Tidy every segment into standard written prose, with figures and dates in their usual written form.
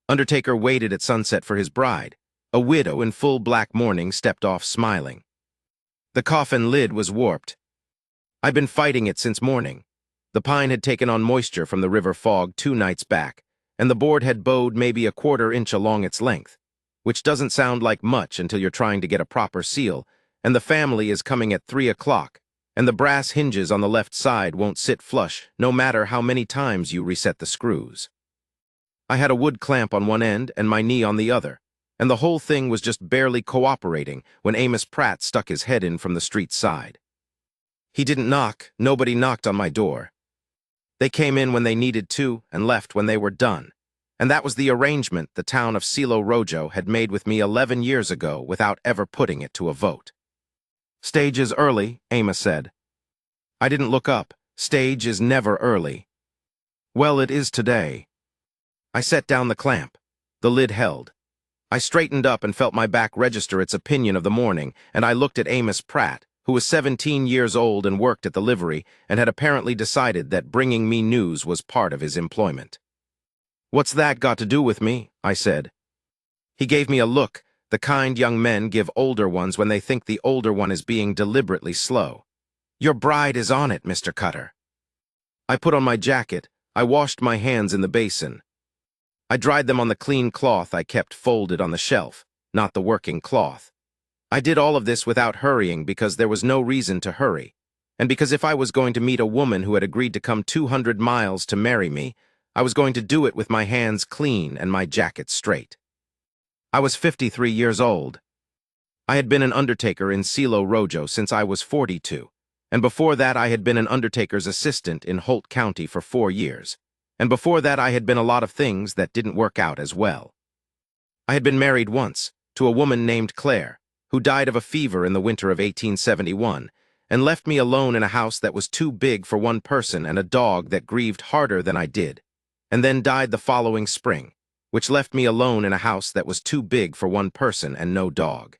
Undertaker waited at sunset for his bride. A widow in full black mourning stepped off smiling. The coffin lid was warped. I'd been fighting it since morning. The pine had taken on moisture from the river fog 2 nights back, and the board had bowed maybe a 1/4 inch along its length, which doesn't sound like much until you're trying to get a proper seal, and the family is coming at 3 o'clock, and the brass hinges on the left side won't sit flush no matter how many times you reset the screws. I had a wood clamp on one end and my knee on the other, and the whole thing was just barely cooperating when Amos Pratt stuck his head in from the street side. He didn't knock, nobody knocked on my door. They came in when they needed to and left when they were done, and that was the arrangement the town of Silo Rojo had made with me 11 years ago without ever putting it to a vote. "Stage is early," Amos said. I didn't look up. Stage is never early. "Well, it is today." I set down the clamp. The lid held. I straightened up and felt my back register its opinion of the morning, and I looked at Amos Pratt, who was 17 years old and worked at the livery and had apparently decided that bringing me news was part of his employment. "What's that got to do with me?" I said. He gave me a look, the kind young men give older ones when they think the older one is being deliberately slow. "Your bride is on it, Mr. Cutter." I put on my jacket. I washed my hands in the basin. I dried them on the clean cloth I kept folded on the shelf, not the working cloth. I did all of this without hurrying because there was no reason to hurry, and because if I was going to meet a woman who had agreed to come 200 miles to marry me, I was going to do it with my hands clean and my jacket straight. I was 53 years old. I had been an undertaker in Silo Rojo since I was 42, and before that I had been an undertaker's assistant in Holt County for 4 years. And before that I had been a lot of things that didn't work out as well. I had been married once, to a woman named Claire, who died of a fever in the winter of 1871, and left me alone in a house that was too big for one person and a dog that grieved harder than I did, and then died the following spring, which left me alone in a house that was too big for one person and no dog.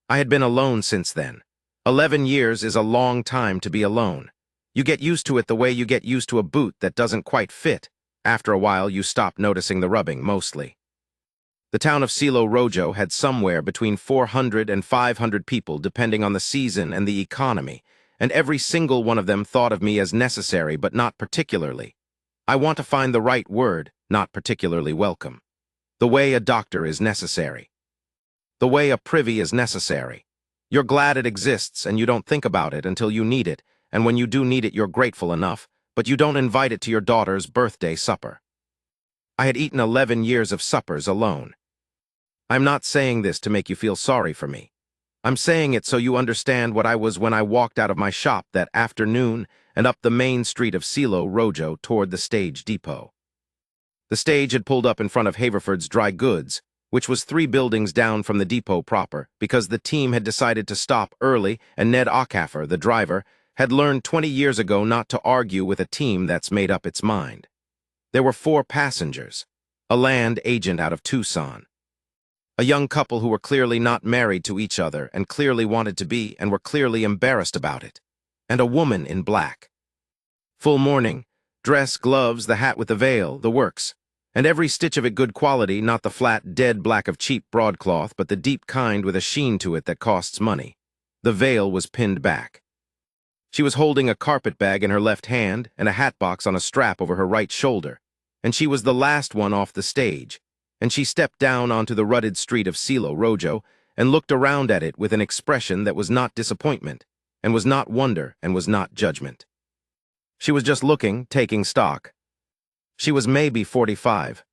I had been alone since then. 11 years is a long time to be alone. You get used to it the way you get used to a boot that doesn't quite fit. After a while, you stop noticing the rubbing, mostly. The town of Silo Rojo had somewhere between 400 and 500 people depending on the season and the economy, and every single one of them thought of me as necessary but not particularly. I want to find the right word, not particularly welcome. The way a doctor is necessary. The way a privy is necessary. You're glad it exists and you don't think about it until you need it, and when you do need it, you're grateful enough, but you don't invite it to your daughter's birthday supper. I had eaten 11 years of suppers alone. I'm not saying this to make you feel sorry for me. I'm saying it so you understand what I was when I walked out of my shop that afternoon and up the main street of Silo Rojo toward the stage depot. The stage had pulled up in front of Haverford's Dry Goods, which was 3 buildings down from the depot proper, because the team had decided to stop early and Ned Ockaffer, the driver, had learned 20 years ago not to argue with a team that's made up its mind. There were 4 passengers, a land agent out of Tucson, a young couple who were clearly not married to each other and clearly wanted to be and were clearly embarrassed about it, and a woman in black. Full mourning, dress, gloves, the hat with the veil, the works, and every stitch of it good quality, not the flat, dead black of cheap broadcloth, but the deep kind with a sheen to it that costs money. The veil was pinned back. She was holding a carpet bag in her left hand and a hat box on a strap over her right shoulder, and she was the last one off the stage, and she stepped down onto the rutted street of Silo Rojo and looked around at it with an expression that was not disappointment, and was not wonder, and was not judgment. She was just looking, taking stock. She was maybe 45.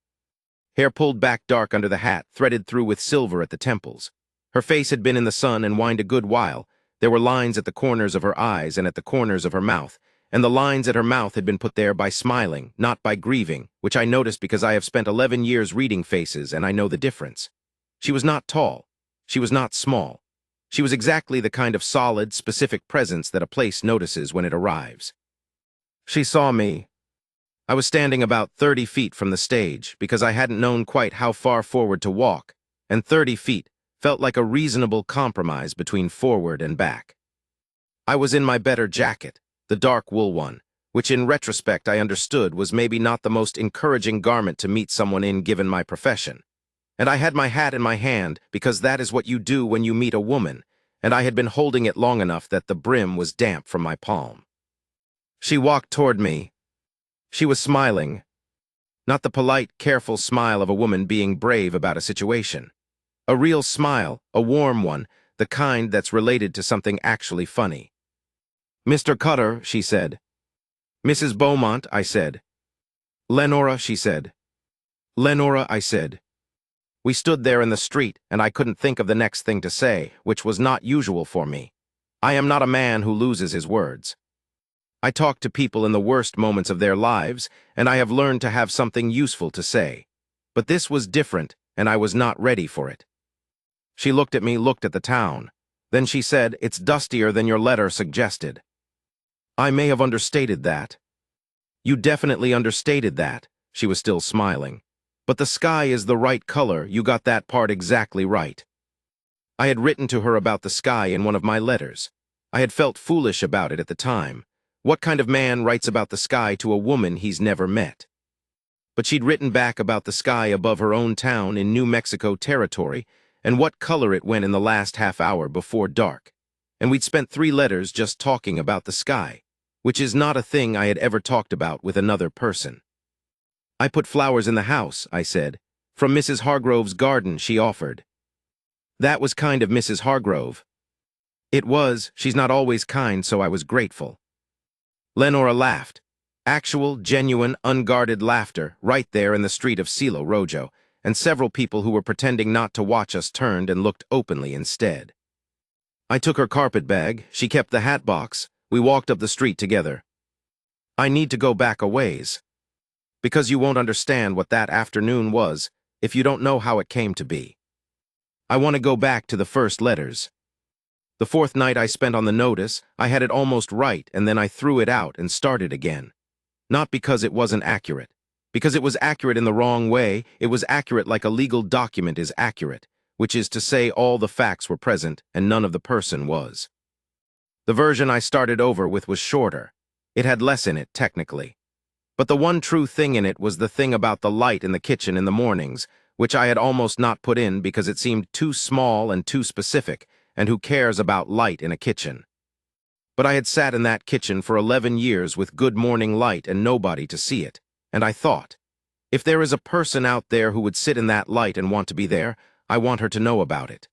Hair pulled back dark under the hat, threaded through with silver at the temples. Her face had been in the sun and wined a good while. There were lines at the corners of her eyes and at the corners of her mouth, and the lines at her mouth had been put there by smiling, not by grieving, which I noticed because I have spent 11 years reading faces and I know the difference. She was not tall. She was not small. She was exactly the kind of solid, specific presence that a place notices when it arrives. She saw me. I was standing about 30 feet from the stage because I hadn't known quite how far forward to walk, and 30 feet felt like a reasonable compromise between forward and back. I was in my better jacket, the dark wool one, which in retrospect I understood was maybe not the most encouraging garment to meet someone in given my profession. And I had my hat in my hand because that is what you do when you meet a woman, and I had been holding it long enough that the brim was damp from my palm. She walked toward me. She was smiling. Not the polite, careful smile of a woman being brave about a situation. A real smile, a warm one, the kind that's related to something actually funny. "Mr. Cutter," she said. "Mrs. Beaumont," I said. "Lenora," she said. "Lenora," I said. We stood there in the street, and I couldn't think of the next thing to say, which was not usual for me. I am not a man who loses his words. I talk to people in the worst moments of their lives, and I have learned to have something useful to say. But this was different, and I was not ready for it. She looked at me, looked at the town. Then she said, "It's dustier than your letter suggested." I may have understated that. "You definitely understated that." She was still smiling. "But the sky is the right color, you got that part exactly right." I had written to her about the sky in one of my letters. I had felt foolish about it at the time. What kind of man writes about the sky to a woman he's never met? But she'd written back about the sky above her own town in New Mexico territory, and what color it went in the last half hour before dark. And we'd spent 3 letters just talking about the sky, which is not a thing I had ever talked about with another person. "I put flowers in the house," I said. "From Mrs. Hargrove's garden," she offered. That was kind of Mrs. Hargrove. It was. She's not always kind, so I was grateful. Lenora laughed. Actual, genuine, unguarded laughter, right there in the street of Silo Rojo, and several people who were pretending not to watch us turned and looked openly instead. I took her carpet bag, she kept the hat box, we walked up the street together. "I need to go back a ways. Because you won't understand what that afternoon was if you don't know how it came to be. I want to go back to the first letters. The 4th night I spent on the notice, I had it almost right, and then I threw it out and started again. Not because it wasn't accurate. Because it was accurate in the wrong way, it was accurate like a legal document is accurate, which is to say all the facts were present and none of the person was. The version I started over with was shorter. It had less in it, technically. But the one true thing in it was the thing about the light in the kitchen in the mornings, which I had almost not put in because it seemed too small and too specific, and who cares about light in a kitchen? But I had sat in that kitchen for 11 years with good morning light and nobody to see it, and I thought, if there is a person out there who would sit in that light and want to be there, I want her to know about it.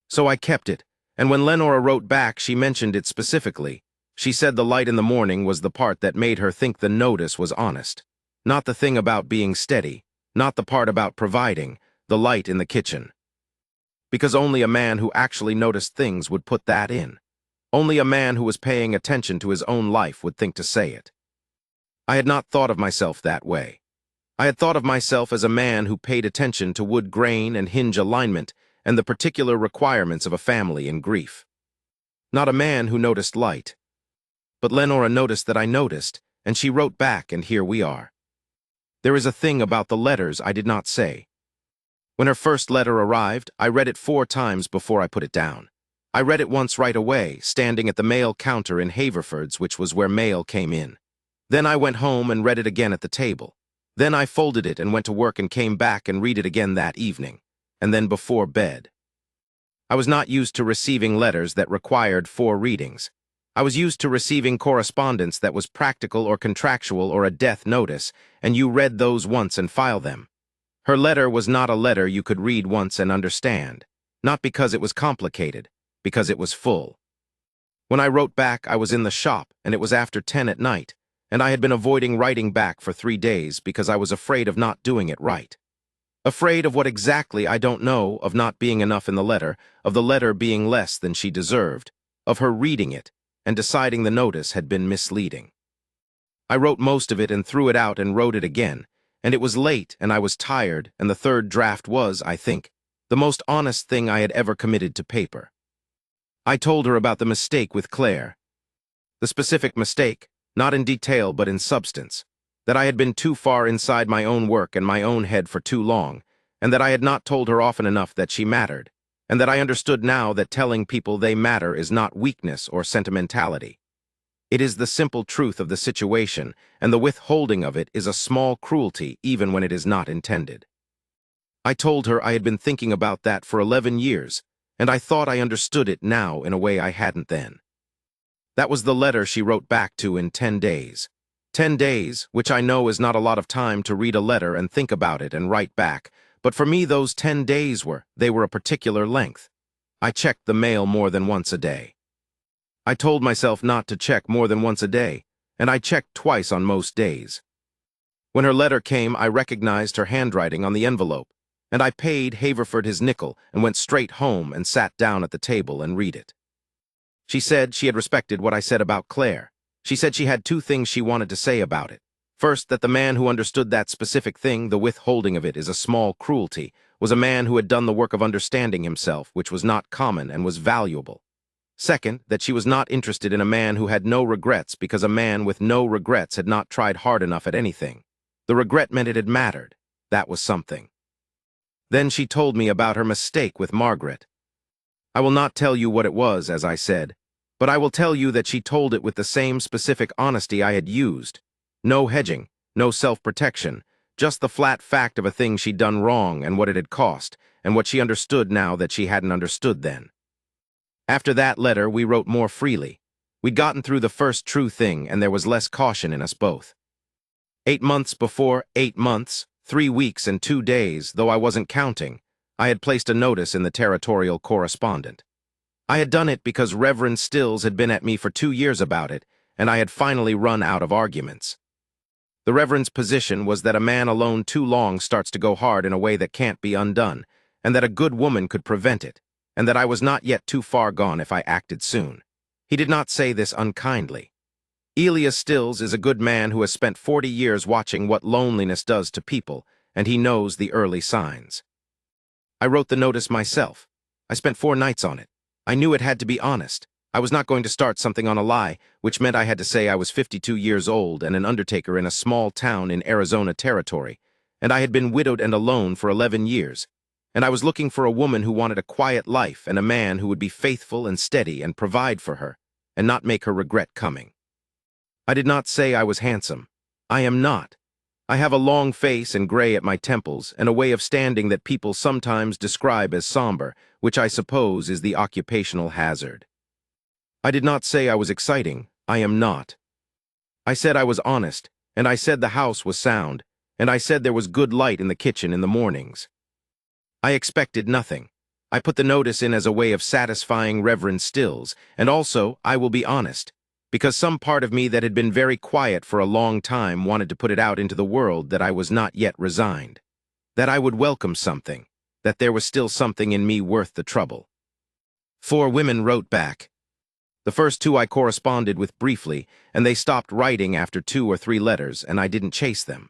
So I kept it, and when Lenora wrote back, she mentioned it specifically. She said the light in the morning was the part that made her think the notice was honest. Not the thing about being steady, not the part about providing, the light in the kitchen. Because only a man who actually noticed things would put that in. Only a man who was paying attention to his own life would think to say it. I had not thought of myself that way. I had thought of myself as a man who paid attention to wood grain and hinge alignment and the particular requirements of a family in grief. Not a man who noticed light. But Lenora noticed that I noticed, and she wrote back, and here we are. There is a thing about the letters I did not say. When her first letter arrived, I read it 4 times before I put it down. I read it once right away, standing at the mail counter in Haverford's, which was where mail came in. Then I went home and read it again at the table. Then I folded it and went to work and came back and read it again that evening, and then before bed. I was not used to receiving letters that required 4 readings. I was used to receiving correspondence that was practical or contractual or a death notice, and you read those once and file them. Her letter was not a letter you could read once and understand, not because it was complicated, because it was full. When I wrote back, I was in the shop, and it was after 10 at night, and I had been avoiding writing back for 3 days because I was afraid of not doing it right. Afraid of what exactly I don't know, of not being enough in the letter, of the letter being less than she deserved, of her reading it, and deciding the notice had been misleading. I wrote most of it and threw it out and wrote it again, and it was late and I was tired, and the 3rd draft was, I think, the most honest thing I had ever committed to paper. I told her about the mistake with Claire. The specific mistake, not in detail but in substance, that I had been too far inside my own work and my own head for too long, and that I had not told her often enough that she mattered, and that I understood now that telling people they matter is not weakness or sentimentality. It is the simple truth of the situation, and the withholding of it is a small cruelty even when it is not intended. I told her I had been thinking about that for 11 years, and I thought I understood it now in a way I hadn't then. That was the letter she wrote back to in 10 days. 10 days, which I know is not a lot of time to read a letter and think about it and write back, but for me those 10 days were a particular length. I checked the mail more than once a day. I told myself not to check more than once a day, and I checked twice on most days. When her letter came, I recognized her handwriting on the envelope, and I paid Haverford his nickel and went straight home and sat down at the table and read it. She said she had respected what I said about Claire. She said she had 2 things she wanted to say about it. First, that the man who understood that specific thing, the withholding of it is a small cruelty, was a man who had done the work of understanding himself, which was not common and was valuable. Second, that she was not interested in a man who had no regrets because a man with no regrets had not tried hard enough at anything. The regret meant it had mattered. That was something. Then she told me about her mistake with Margaret. I will not tell you what it was, as I said, but I will tell you that she told it with the same specific honesty I had used. No hedging, no self-protection, just the flat fact of a thing she'd done wrong and what it had cost, and what she understood now that she hadn't understood then. After that letter, we wrote more freely. We'd gotten through the first true thing, and there was less caution in us both. 8 months before, 8 months, 3 weeks and 2 days, though I wasn't counting, I had placed a notice in the territorial correspondent. I had done it because Reverend Stills had been at me for 2 years about it, and I had finally run out of arguments. The Reverend's position was that a man alone too long starts to go hard in a way that can't be undone, and that a good woman could prevent it, and that I was not yet too far gone if I acted soon. He did not say this unkindly. Elias Stills is a good man who has spent 40 years watching what loneliness does to people, and he knows the early signs. I wrote the notice myself. I spent 4 nights on it. I knew it had to be honest. I was not going to start something on a lie, which meant I had to say I was 52 years old and an undertaker in a small town in Arizona territory, and I had been widowed and alone for 11 years, and I was looking for a woman who wanted a quiet life and a man who would be faithful and steady and provide for her, and not make her regret coming. I did not say I was handsome. I am not. I have a long face and gray at my temples and a way of standing that people sometimes describe as somber, which I suppose is the occupational hazard. I did not say I was exciting. I am not. I said I was honest, and I said the house was sound, and I said there was good light in the kitchen in the mornings. I expected nothing. I put the notice in as a way of satisfying Reverend Stills, and also, I will be honest, because some part of me that had been very quiet for a long time wanted to put it out into the world that I was not yet resigned, that I would welcome something, that there was still something in me worth the trouble. 4 women wrote back. The first 2 I corresponded with briefly, and they stopped writing after 2 or 3 letters, and I didn't chase them.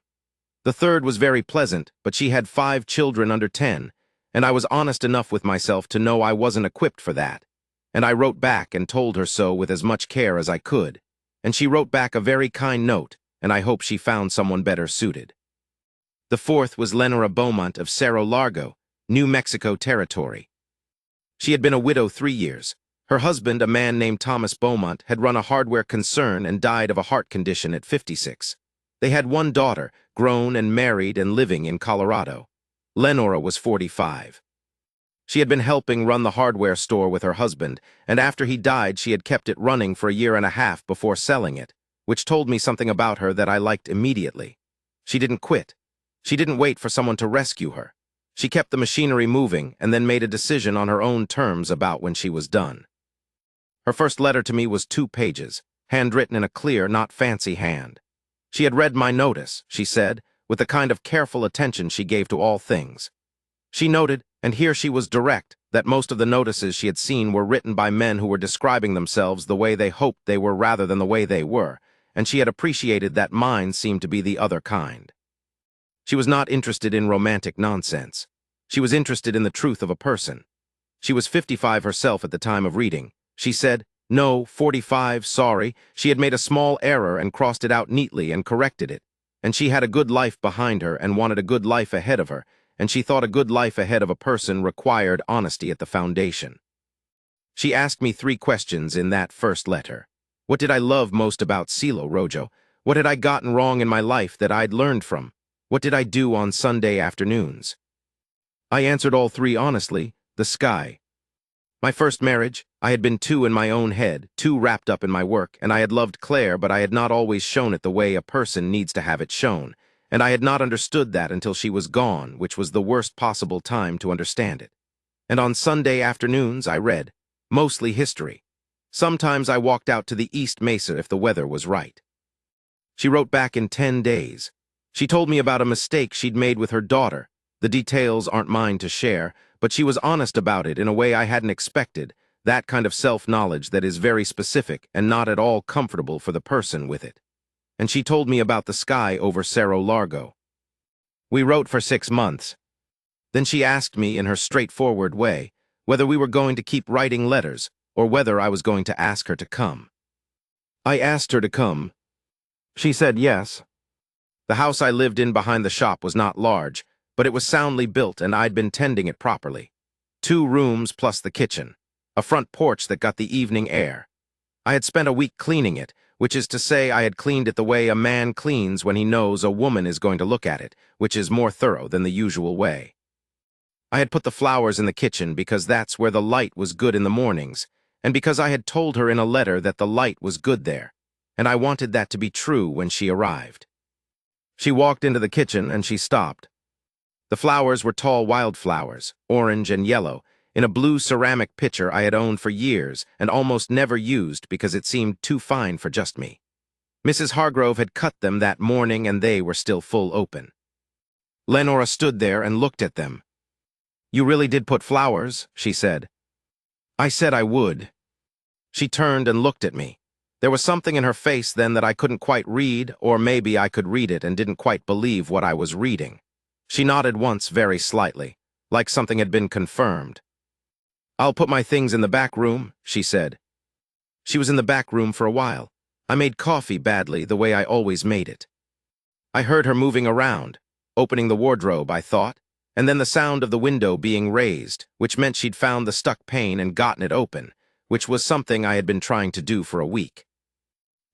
The third was very pleasant, but she had 5 children under 10, and I was honest enough with myself to know I wasn't equipped for that. And I wrote back and told her so with as much care as I could, and she wrote back a very kind note, and I hope she found someone better suited. The fourth was Lenora Beaumont of Cerro Largo, New Mexico Territory. She had been a widow 3 years. Her husband, a man named Thomas Beaumont, had run a hardware concern and died of a heart condition at 56. They had 1 daughter, grown and married and living in Colorado. Lenora was 45. She had been helping run the hardware store with her husband, and after he died she had kept it running for a year and a half before selling it, which told me something about her that I liked immediately. She didn't quit. She didn't wait for someone to rescue her. She kept the machinery moving and then made a decision on her own terms about when she was done. Her first letter to me was 2 pages, handwritten in a clear, not fancy hand. She had read my notice, she said, with the kind of careful attention she gave to all things. She noted, and here she was direct, that most of the notices she had seen were written by men who were describing themselves the way they hoped they were rather than the way they were, and she had appreciated that mine seemed to be the other kind. She was not interested in romantic nonsense. She was interested in the truth of a person. She was 55 herself at the time of reading. She said, "No, 45, sorry." She had made a small error and crossed it out neatly and corrected it, and she had a good life behind her and wanted a good life ahead of her, and she thought a good life ahead of a person required honesty at the foundation. She asked me 3 questions in that first letter. What did I love most about Silo Rojo? What had I gotten wrong in my life that I'd learned from? What did I do on Sunday afternoons? I answered all three honestly: the sky. My first marriage, I had been too in my own head, too wrapped up in my work, and I had loved Claire, but I had not always shown it the way a person needs to have it shown, and I had not understood that until she was gone, which was the worst possible time to understand it. And on Sunday afternoons I read, mostly history. Sometimes I walked out to the East Mesa if the weather was right. She wrote back in 10 days. She told me about a mistake she'd made with her daughter. The details aren't mine to share, but she was honest about it in a way I hadn't expected, that kind of self-knowledge that is very specific and not at all comfortable for the person with it. And she told me about the sky over Cerro Largo. We wrote for 6 months. Then she asked me in her straightforward way whether we were going to keep writing letters or whether I was going to ask her to come. I asked her to come. She said yes. The house I lived in behind the shop was not large, but it was soundly built and I'd been tending it properly. 2 rooms plus the kitchen, a front porch that got the evening air. I had spent a week cleaning it, which is to say I had cleaned it the way a man cleans when he knows a woman is going to look at it, which is more thorough than the usual way. I had put the flowers in the kitchen because that's where the light was good in the mornings, and because I had told her in a letter that the light was good there, and I wanted that to be true when she arrived. She walked into the kitchen and she stopped. The flowers were tall wildflowers, orange and yellow, in a blue ceramic pitcher I had owned for years and almost never used because it seemed too fine for just me. Mrs. Hargrove had cut them that morning and they were still full open. Lenora stood there and looked at them. "You really did put flowers," she said. I said I would. She turned and looked at me. There was something in her face then that I couldn't quite read, or maybe I could read it and didn't quite believe what I was reading. She nodded once very slightly, like something had been confirmed. "I'll put my things in the back room," she said. She was in the back room for a while. I made coffee badly, the way I always made it. I heard her moving around, opening the wardrobe, I thought, and then the sound of the window being raised, which meant she'd found the stuck pane and gotten it open, which was something I had been trying to do for a week.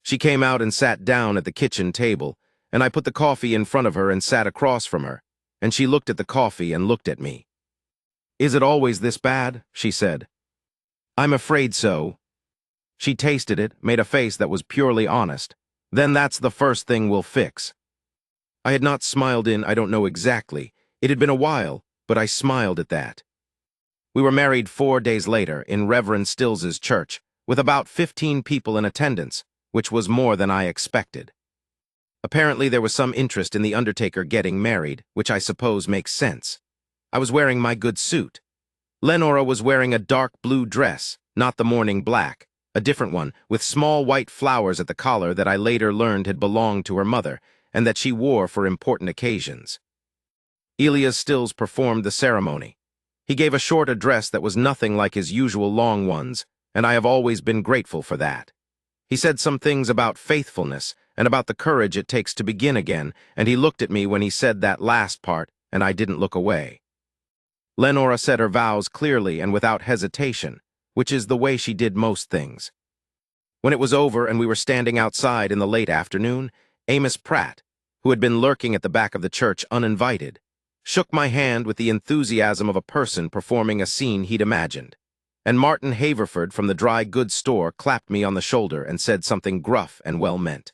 She came out and sat down at the kitchen table, and I put the coffee in front of her and sat across from her, and she looked at the coffee and looked at me. "Is it always this bad?" she said. "I'm afraid so." She tasted it, made a face that was purely honest. "Then that's the first thing we'll fix." I had not smiled in I don't know exactly. It had been a while, but I smiled at that. We were married 4 days later in Reverend Stills's church, with about 15 people in attendance, which was more than I expected. Apparently there was some interest in the Undertaker getting married, which I suppose makes sense. I was wearing my good suit. Lenora was wearing a dark blue dress, not the morning black, a different one, with small white flowers at the collar that I later learned had belonged to her mother, and that she wore for important occasions. Elias Stills performed the ceremony. He gave a short address that was nothing like his usual long ones, and I have always been grateful for that. He said some things about faithfulness and about the courage it takes to begin again, and he looked at me when he said that last part, and I didn't look away. Lenora said her vows clearly and without hesitation, which is the way she did most things. When it was over and we were standing outside in the late afternoon, Amos Pratt, who had been lurking at the back of the church uninvited, shook my hand with the enthusiasm of a person performing a scene he'd imagined, and Martin Haverford from the dry goods store clapped me on the shoulder and said something gruff and well-meant.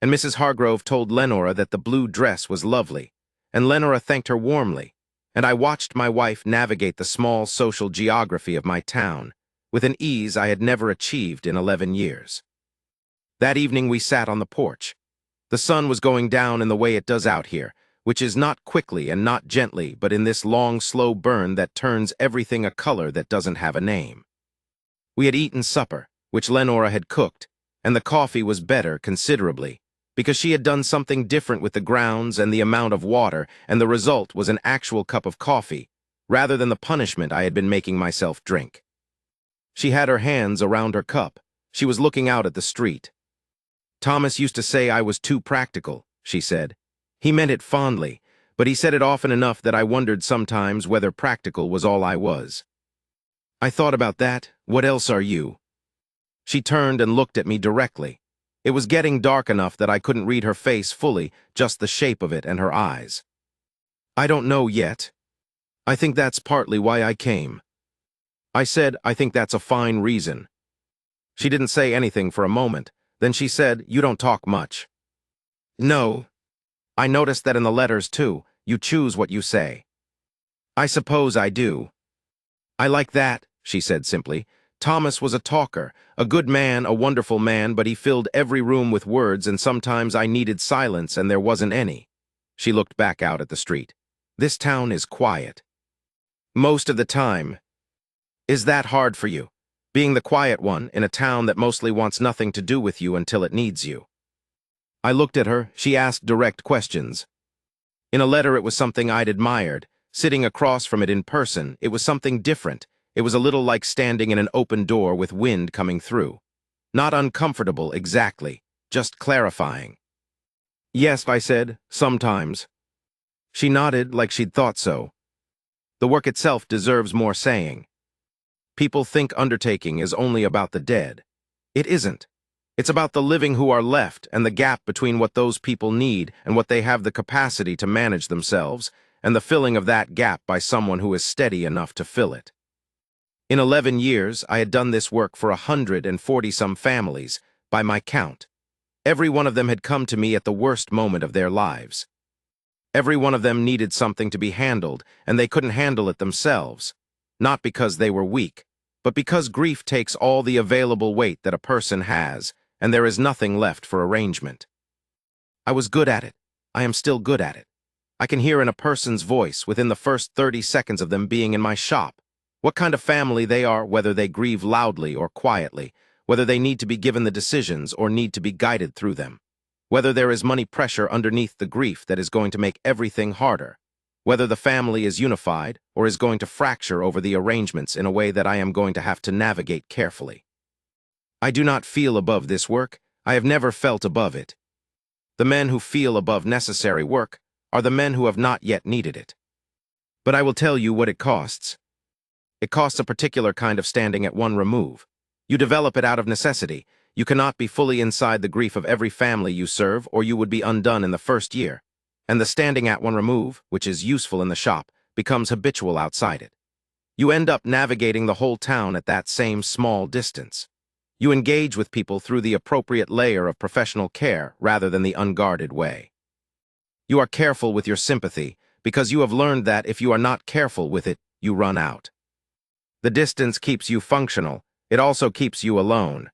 And Mrs. Hargrove told Lenora that the blue dress was lovely, and Lenora thanked her warmly, and I watched my wife navigate the small social geography of my town with an ease I had never achieved in 11 years. That evening we sat on the porch. The sun was going down in the way it does out here, which is not quickly and not gently, but in this long, slow burn that turns everything a color that doesn't have a name. We had eaten supper, which Lenora had cooked, and the coffee was better considerably, because she had done something different with the grounds and the amount of water, and the result was an actual cup of coffee, rather than the punishment I had been making myself drink. She had her hands around her cup. She was looking out at the street. "Thomas used to say I was too practical," she said. He meant it fondly, but he said it often enough that I wondered sometimes whether practical was all I was. I thought about that. What else are you? She turned and looked at me directly. It was getting dark enough that I couldn't read her face fully, just the shape of it and her eyes. I don't know yet. I think that's partly why I came. I said, I think that's a fine reason. She didn't say anything for a moment. Then she said, you don't talk much. No. I noticed that in the letters, too. You choose what you say. I suppose I do. I like that, she said simply. Thomas was a talker, a good man, a wonderful man, but he filled every room with words, and sometimes I needed silence and there wasn't any. She looked back out at the street. This town is quiet. Most of the time. Is that hard for you? Being the quiet one in a town that mostly wants nothing to do with you until it needs you. I looked at her. She asked direct questions. In a letter it was something I'd admired. Sitting across from it in person, it was something different. It was a little like standing in an open door with wind coming through. Not uncomfortable exactly, just clarifying. Yes, I said, sometimes. She nodded like she'd thought so. The work itself deserves more saying. People think undertaking is only about the dead. It isn't. It's about the living who are left and the gap between what those people need and what they have the capacity to manage themselves, and the filling of that gap by someone who is steady enough to fill it. In 11 years, I had done this work for 140-some families, by my count. Every one of them had come to me at the worst moment of their lives. Every one of them needed something to be handled, and they couldn't handle it themselves. Not because they were weak, but because grief takes all the available weight that a person has, and there is nothing left for arrangement. I was good at it. I am still good at it. I can hear in a person's voice within the first 30 seconds of them being in my shop what kind of family they are, whether they grieve loudly or quietly, whether they need to be given the decisions or need to be guided through them, whether there is money pressure underneath the grief that is going to make everything harder, whether the family is unified or is going to fracture over the arrangements in a way that I am going to have to navigate carefully. I do not feel above this work. I have never felt above it. The men who feel above necessary work are the men who have not yet needed it. But I will tell you what it costs. It costs a particular kind of standing at one remove. You develop it out of necessity. You cannot be fully inside the grief of every family you serve, or you would be undone in the first year. And the standing at one remove, which is useful in the shop, becomes habitual outside it. You end up navigating the whole town at that same small distance. You engage with people through the appropriate layer of professional care rather than the unguarded way. You are careful with your sympathy because you have learned that if you are not careful with it, you run out. The distance keeps you functional. It also keeps you alone.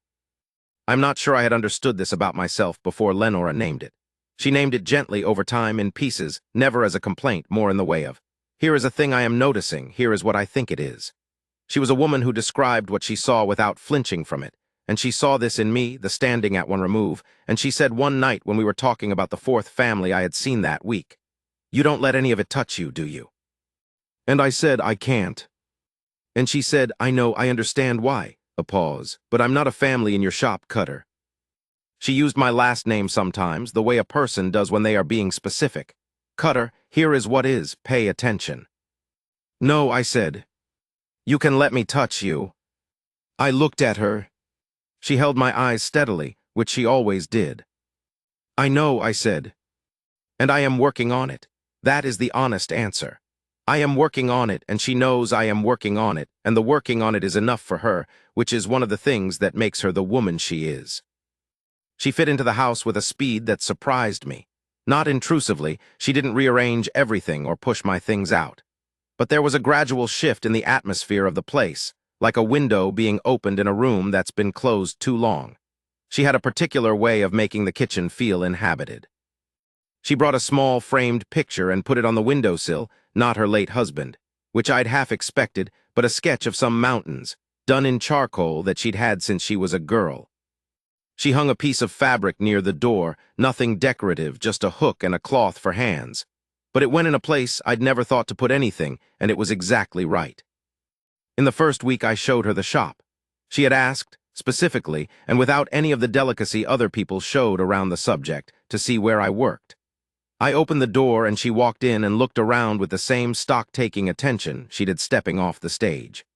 I'm not sure I had understood this about myself before Lenora named it. She named it gently over time in pieces, never as a complaint, more in the way of, here is a thing I am noticing, here is what I think it is. She was a woman who described what she saw without flinching from it, and she saw this in me, the standing at one remove, and she said one night when we were talking about the fourth family I had seen that week, "You don't let any of it touch you, do you?" And I said, I can't. And she said, I know, I understand why. A pause. But I'm not a family in your shop, Cutter. She used my last name sometimes, the way a person does when they are being specific. Cutter, here is what is, pay attention. No, I said. You can let me touch you. I looked at her. She held my eyes steadily, which she always did. I know, I said. And I am working on it. That is the honest answer. I am working on it, and she knows I am working on it, and the working on it is enough for her, which is one of the things that makes her the woman she is. She fit into the house with a speed that surprised me. Not intrusively, she didn't rearrange everything or push my things out. But there was a gradual shift in the atmosphere of the place, like a window being opened in a room that's been closed too long. She had a particular way of making the kitchen feel inhabited. She brought a small framed picture and put it on the windowsill, not her late husband, which I'd half expected, but a sketch of some mountains, done in charcoal that she'd had since she was a girl. She hung a piece of fabric near the door, nothing decorative, just a hook and a cloth for hands. But it went in a place I'd never thought to put anything, and it was exactly right. In the first week I showed her the shop. She had asked, specifically, and without any of the delicacy other people showed around the subject, to see where I worked. I opened the door and she walked in and looked around with the same stock-taking attention she did stepping off the stage.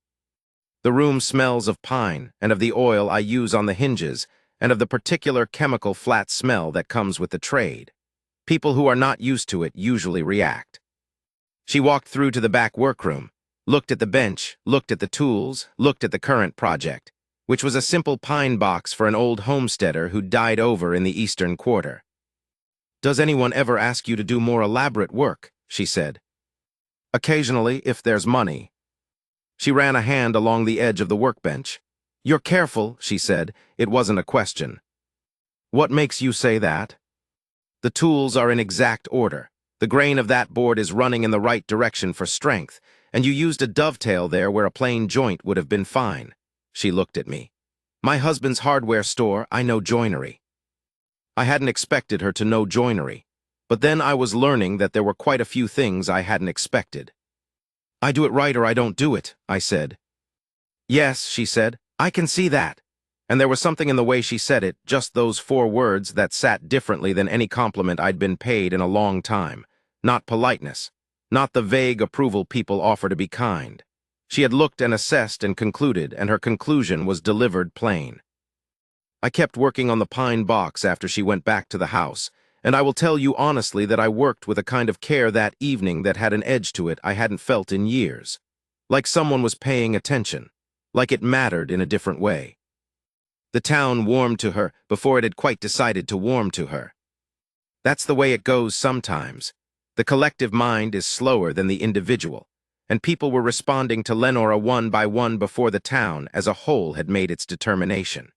The room smells of pine and of the oil I use on the hinges and of the particular chemical flat smell that comes with the trade. People who are not used to it usually react. She walked through to the back workroom, looked at the bench, looked at the tools, looked at the current project, which was a simple pine box for an old homesteader who died over in the eastern quarter. "Does anyone ever ask you to do more elaborate work?" she said. "Occasionally, if there's money." She ran a hand along the edge of the workbench. "You're careful," she said. It wasn't a question. "What makes you say that?" "The tools are in exact order. The grain of that board is running in the right direction for strength, and you used a dovetail there where a plain joint would have been fine." She looked at me. "My husband's hardware store, I know joinery." I hadn't expected her to know joinery, but then I was learning that there were quite a few things I hadn't expected. "I do it right or I don't do it," I said. "Yes," she said, "I can see that." And there was something in the way she said it, just those 4 words, that sat differently than any compliment I'd been paid in a long time. Not politeness, not the vague approval people offer to be kind. She had looked and assessed and concluded, and her conclusion was delivered plain. I kept working on the pine box after she went back to the house, and I will tell you honestly that I worked with a kind of care that evening that had an edge to it I hadn't felt in years. Like someone was paying attention, like it mattered in a different way. The town warmed to her before it had quite decided to warm to her. That's the way it goes sometimes. The collective mind is slower than the individual, and people were responding to Lenora one by one before the town as a whole had made its determination.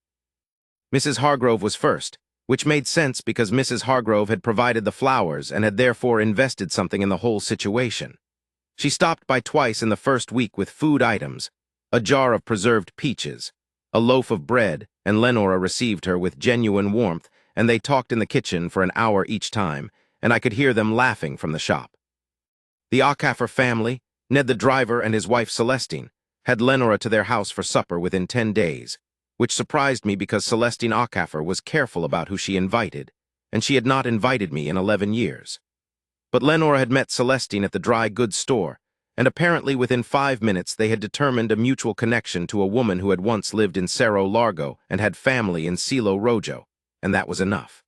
Mrs. Hargrove was first, which made sense because Mrs. Hargrove had provided the flowers and had therefore invested something in the whole situation. She stopped by twice in the first week with food items, a jar of preserved peaches, a loaf of bread, and Lenora received her with genuine warmth, and they talked in the kitchen for an hour each time, and I could hear them laughing from the shop. The Acaffer family, Ned the driver and his wife Celestine, had Lenora to their house for supper within 10 days, which surprised me because Celestine Acaffer was careful about who she invited, and she had not invited me in 11 years. But Lenora had met Celestine at the dry goods store, and apparently within 5 minutes they had determined a mutual connection to a woman who had once lived in Cerro Largo and had family in Silo Rojo, and that was enough.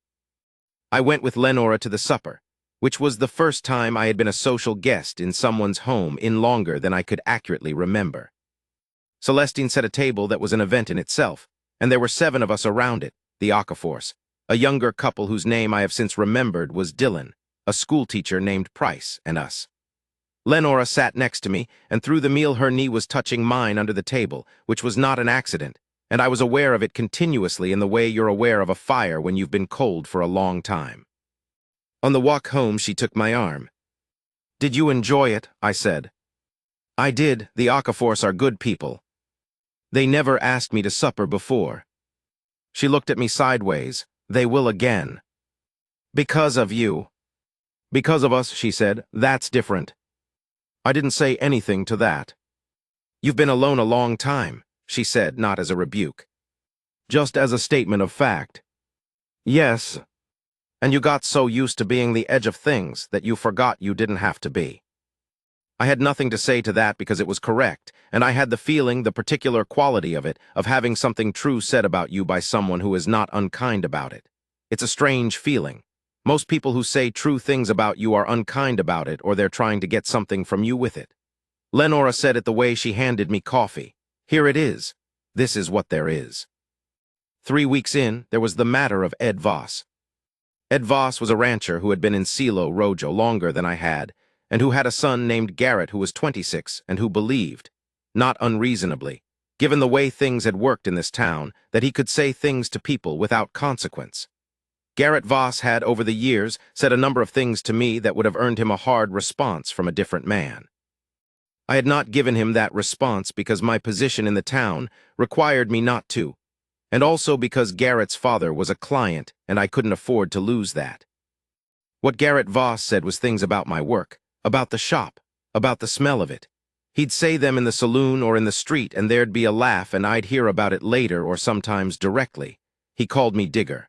I went with Lenora to the supper, which was the first time I had been a social guest in someone's home in longer than I could accurately remember. Celestine set a table that was an event in itself, and there were 7 of us around it, the Acafors, a younger couple whose name I have since remembered was Dylan, a schoolteacher named Price, and us. Lenora sat next to me, and through the meal her knee was touching mine under the table, which was not an accident, and I was aware of it continuously in the way you're aware of a fire when you've been cold for a long time. On the walk home, she took my arm. "Did you enjoy it?" I said. "I did. The Acafors are good people. They never asked me to supper before." She looked at me sideways. "They will again." "Because of you." "Because of us," she said. "That's different." I didn't say anything to that. "You've been alone a long time," she said, not as a rebuke. "Just as a statement of fact." "Yes. And you got so used to being the edge of things that you forgot you didn't have to be." I had nothing to say to that because it was correct, and I had the feeling, the particular quality of it, of having something true said about you by someone who is not unkind about it. It's a strange feeling. Most people who say true things about you are unkind about it, or they're trying to get something from you with it. Lenora said it the way she handed me coffee. "Here it is. This is what there is." 3 weeks in, there was the matter of Ed Voss. Ed Voss was a rancher who had been in Silo Rojo longer than I had, and who had a son named Garrett who was 26 and who believed, not unreasonably, given the way things had worked in this town, that he could say things to people without consequence. Garrett Voss had, over the years, said a number of things to me that would have earned him a hard response from a different man. I had not given him that response because my position in the town required me not to, and also because Garrett's father was a client and I couldn't afford to lose that. What Garrett Voss said was things about my work, about the shop, about the smell of it. He'd say them in the saloon or in the street and there'd be a laugh and I'd hear about it later or sometimes directly. He called me Digger.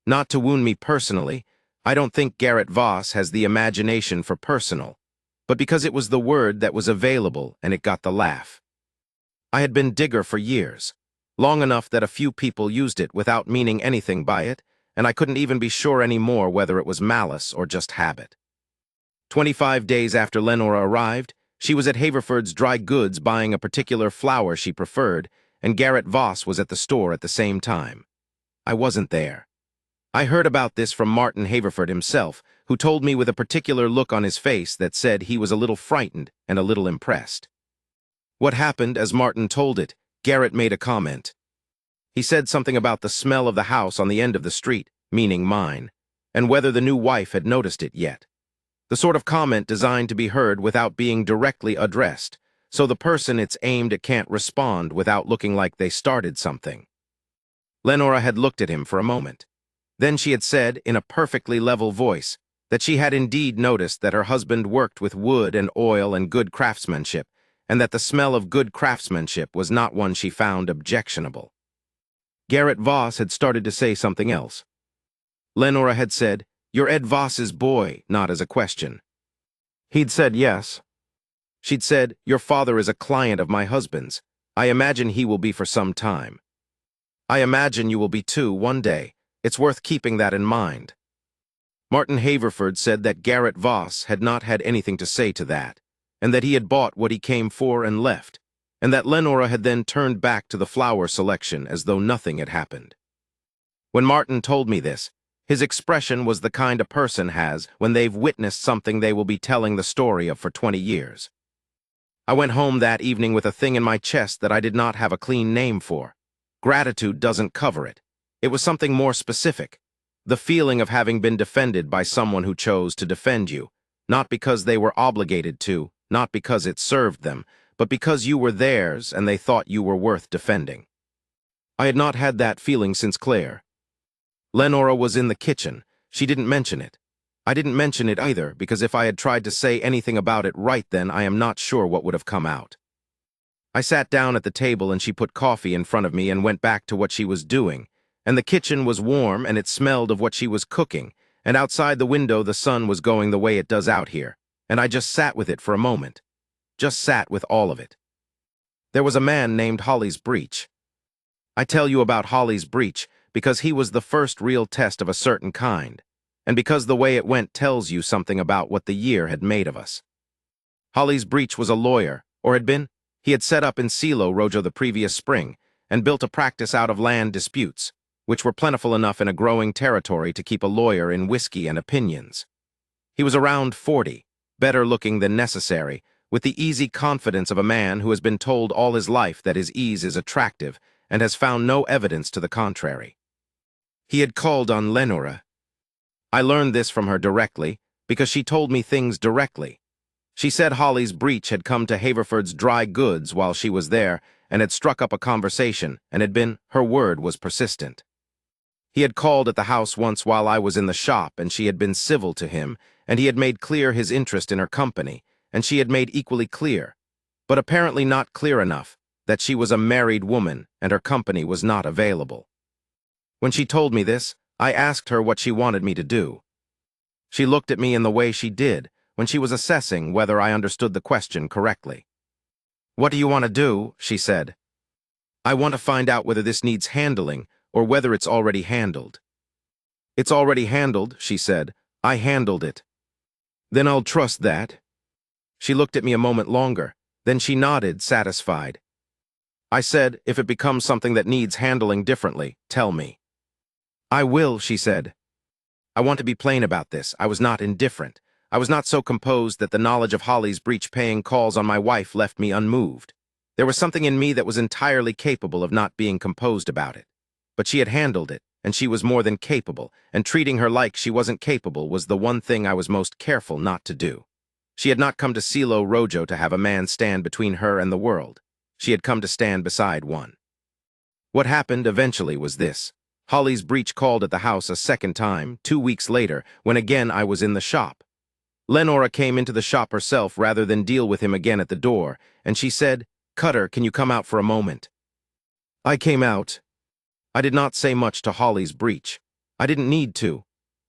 Not to wound me personally, I don't think Garrett Voss has the imagination for personal, but because it was the word that was available and it got the laugh. I had been digger for years, long enough that a few people used it without meaning anything by it, and I couldn't even be sure anymore whether it was malice or just habit. 25 days after Lenora arrived, she was at Haverford's Dry Goods buying a particular flower she preferred, and Garrett Voss was at the store at the same time. I wasn't there. I heard about this from Martin Haverford himself, who told me with a particular look on his face that said he was a little frightened and a little impressed. What happened, as Martin told it, Garrett made a comment. He said something about the smell of the house on the end of the street, meaning mine, and whether the new wife had noticed it yet. The sort of comment designed to be heard without being directly addressed, so the person it's aimed at can't respond without looking like they started something. Lenora had looked at him for a moment. Then she had said, in a perfectly level voice, that she had indeed noticed that her husband worked with wood and oil and good craftsmanship, and that the smell of good craftsmanship was not one she found objectionable. Garrett Voss had started to say something else. Lenora had said, "You're Ed Voss's boy," not as a question. He'd said yes. She'd said, "Your father is a client of my husband's. I imagine he will be for some time. I imagine you will be too one day. It's worth keeping that in mind." Martin Haverford said that Garrett Voss had not had anything to say to that, and that he had bought what he came for and left, and that Lenora had then turned back to the flower selection as though nothing had happened. When Martin told me this, his expression was the kind a person has when they've witnessed something they will be telling the story of for 20 years. I went home that evening with a thing in my chest that I did not have a clean name for. Gratitude doesn't cover it. It was something more specific. The feeling of having been defended by someone who chose to defend you, not because they were obligated to, not because it served them, but because you were theirs and they thought you were worth defending. I had not had that feeling since Claire. Lenora was in the kitchen. She didn't mention it. I didn't mention it either, because if I had tried to say anything about it right then, I am not sure what would have come out. I sat down at the table and she put coffee in front of me and went back to what she was doing, and the kitchen was warm and it smelled of what she was cooking, and outside the window the sun was going the way it does out here, and I just sat with it for a moment. Just sat with all of it. There was a man named Holly's Breach. I tell you about Holly's Breach because he was the first real test of a certain kind, and because the way it went tells you something about what the year had made of us. Holly's Breach was a lawyer, or had been. He had set up in Silo Rojo the previous spring, and built a practice out of land disputes, which were plentiful enough in a growing territory to keep a lawyer in whiskey and opinions. He was around 40, better looking than necessary, with the easy confidence of a man who has been told all his life that his ease is attractive and has found no evidence to the contrary. He had called on Lenora. I learned this from her directly, because she told me things directly. She said Holly's Breach had come to Haverford's Dry Goods while she was there and had struck up a conversation and had been, her word was persistent. He had called at the house once while I was in the shop and she had been civil to him, and he had made clear his interest in her company, and she had made equally clear, but apparently not clear enough, that she was a married woman and her company was not available. When she told me this, I asked her what she wanted me to do. She looked at me in the way she did when she was assessing whether I understood the question correctly. "What do you want to do?" she said. "I want to find out whether this needs handling or whether it's already handled." "It's already handled," she said. "I handled it." "Then I'll trust that." She looked at me a moment longer, then she nodded, satisfied. I said, "If it becomes something that needs handling differently, tell me." "I will," she said. I want to be plain about this. I was not indifferent. I was not so composed that the knowledge of Holly's Breach paying calls on my wife left me unmoved. There was something in me that was entirely capable of not being composed about it. But she had handled it, and she was more than capable, and treating her like she wasn't capable was the one thing I was most careful not to do. She had not come to Silo Rojo to have a man stand between her and the world. She had come to stand beside one. What happened eventually was this. Holly's Breach called at the house a second time, 2 weeks later, when again I was in the shop. Lenora came into the shop herself rather than deal with him again at the door, and she said, "Cutter, can you come out for a moment?" I came out. I did not say much to Holly's Breach. I didn't need to.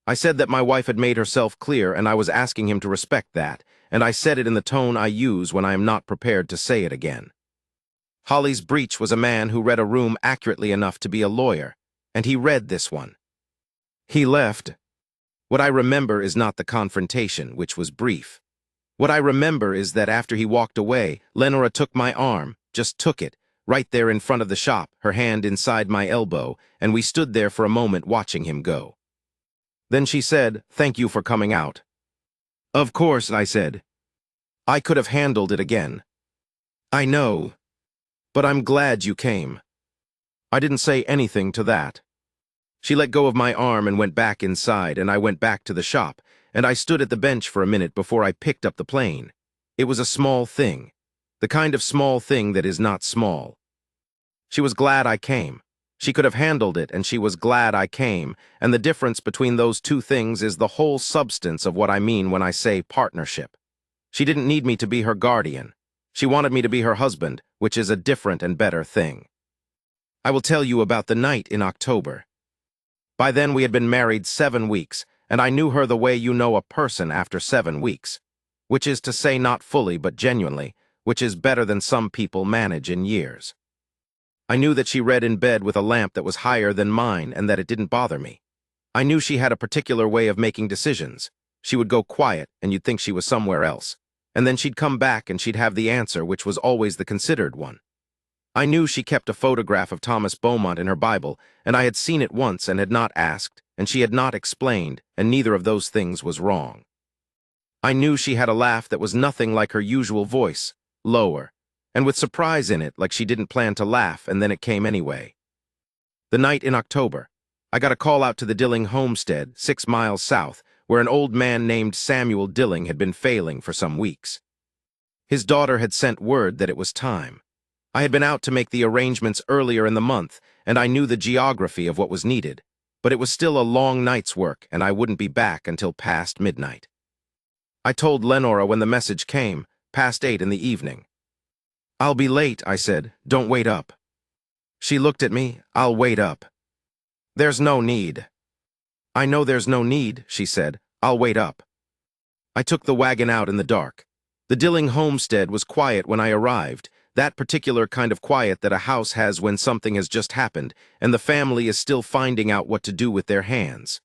I said that my wife had made herself clear and I was asking him to respect that, and I said it in the tone I use when I am not prepared to say it again. Holly's breach was a man who read a room accurately enough to be a lawyer, and he read this one. He left. What I remember is not the confrontation, which was brief. What I remember is that after he walked away, Lenora took my arm, just took it, right there in front of the shop, her hand inside my elbow, and we stood there for a moment watching him go. Then she said, "Thank you for coming out." "Of course," I said. "I could have handled it again." "I know. But I'm glad you came." I didn't say anything to that. She let go of my arm and went back inside, and I went back to the shop, and I stood at the bench for a minute before I picked up the plane. It was a small thing. The kind of small thing that is not small. She was glad I came. She could have handled it, and she was glad I came, and the difference between those two things is the whole substance of what I mean when I say partnership. She didn't need me to be her guardian. She wanted me to be her husband, which is a different and better thing. I will tell you about the night in October. By then we had been married 7 weeks, and I knew her the way you know a person after 7 weeks, which is to say not fully but genuinely, which is better than some people manage in years. I knew that she read in bed with a lamp that was higher than mine and that it didn't bother me. I knew she had a particular way of making decisions. She would go quiet and you'd think she was somewhere else. And then she'd come back and she'd have the answer, which was always the considered one. I knew she kept a photograph of Thomas Beaumont in her Bible, and I had seen it once and had not asked, and she had not explained, and neither of those things was wrong. I knew she had a laugh that was nothing like her usual voice, lower, and with surprise in it, like she didn't plan to laugh, and then it came anyway. The night in October, I got a call out to the Dilling homestead, 6 miles south, where an old man named Samuel Dilling had been failing for some weeks. His daughter had sent word that it was time. I had been out to make the arrangements earlier in the month, and I knew the geography of what was needed, but it was still a long night's work, and I wouldn't be back until past midnight. I told Lenora when the message came, past 8 in the evening. "I'll be late," I said. "Don't wait up." She looked at me. "I'll wait up." "There's no need." "I know there's no need," she said. "I'll wait up." I took the wagon out in the dark. The Dilling homestead was quiet when I arrived, that particular kind of quiet that a house has when something has just happened, and the family is still finding out what to do with their hands.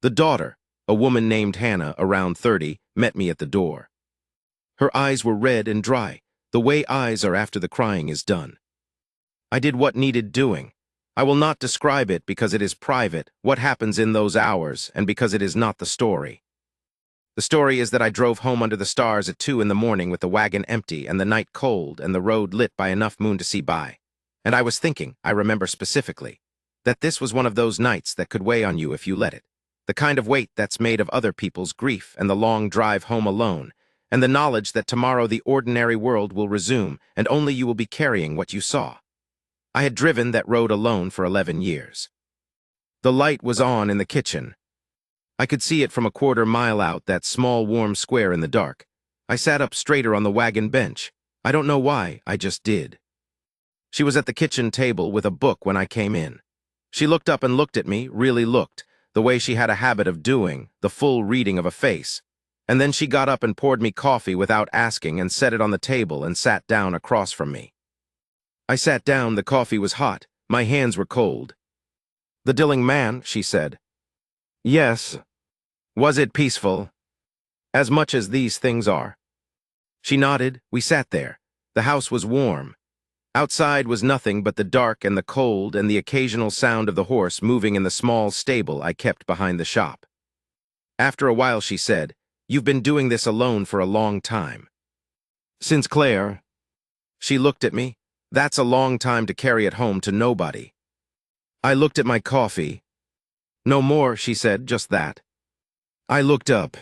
The daughter, a woman named Hannah, around 30, met me at the door. Her eyes were red and dry, the way eyes are after the crying is done. I did what needed doing. I will not describe it because it is private, what happens in those hours, and because it is not the story. The story is that I drove home under the stars at 2 in the morning with the wagon empty and the night cold and the road lit by enough moon to see by. And I was thinking, I remember specifically, that this was one of those nights that could weigh on you if you let it. The kind of weight that's made of other people's grief and the long drive home alone, and the knowledge that tomorrow the ordinary world will resume and only you will be carrying what you saw. I had driven that road alone for 11 years. The light was on in the kitchen. I could see it from a quarter mile out, that small warm square in the dark. I sat up straighter on the wagon bench. I don't know why, I just did. She was at the kitchen table with a book when I came in. She looked up and looked at me, really looked, the way she had a habit of doing, the full reading of a face. And then she got up and poured me coffee without asking and set it on the table and sat down across from me. I sat down, the coffee was hot, my hands were cold. "The Dilling man," she said. "Yes." "Was it peaceful?" "As much as these things are." She nodded. We sat there. The house was warm. Outside was nothing but the dark and the cold and the occasional sound of the horse moving in the small stable I kept behind the shop. After a while she said, "You've been doing this alone for a long time." "Since Claire." She looked at me. "That's a long time to carry it home to nobody." I looked at my coffee. "No more," she said, "just that." I looked up.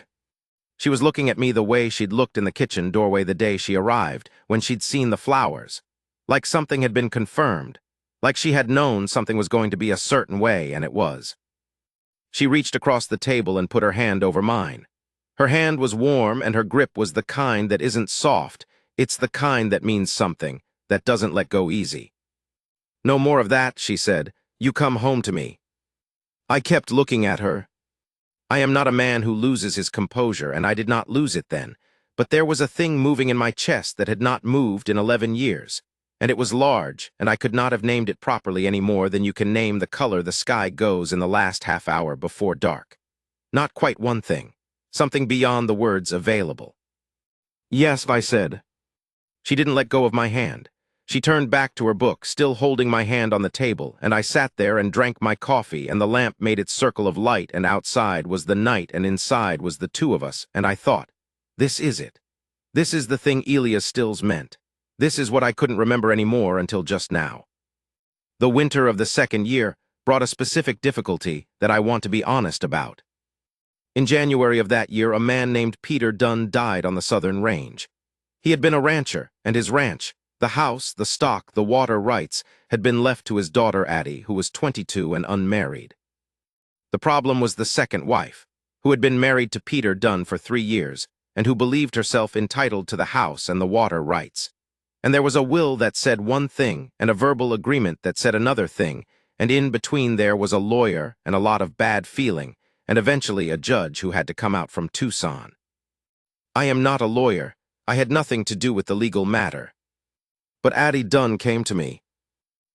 She was looking at me the way she'd looked in the kitchen doorway the day she arrived, when she'd seen the flowers. Like something had been confirmed. Like she had known something was going to be a certain way, and it was. She reached across the table and put her hand over mine. Her hand was warm, and her grip was the kind that isn't soft. It's the kind that means something, that doesn't let go easy. "No more of that," she said. "You come home to me." I kept looking at her. I am not a man who loses his composure, and I did not lose it then, but there was a thing moving in my chest that had not moved in 11 years. And it was large, and I could not have named it properly any more than you can name the color the sky goes in the last half hour before dark. Not quite one thing. Something beyond the words available. Yes, I said. She didn't let go of my hand. She turned back to her book, still holding my hand on the table, and I sat there and drank my coffee, and the lamp made its circle of light, and outside was the night, and inside was the two of us, and I thought, this is it. This is the thing Elias Stills meant. This is what I couldn't remember anymore until just now. The winter of the second year brought a specific difficulty that I want to be honest about. In January of that year, a man named Peter Dunn died on the southern range. He had been a rancher, and his ranch, the house, the stock, the water rights, had been left to his daughter Addie, who was 22 and unmarried. The problem was the second wife, who had been married to Peter Dunn for 3 years, and who believed herself entitled to the house and the water rights. And there was a will that said one thing, and a verbal agreement that said another thing, and in between there was a lawyer and a lot of bad feeling, and eventually a judge who had to come out from Tucson. I am not a lawyer. I had nothing to do with the legal matter. But Addie Dunn came to me.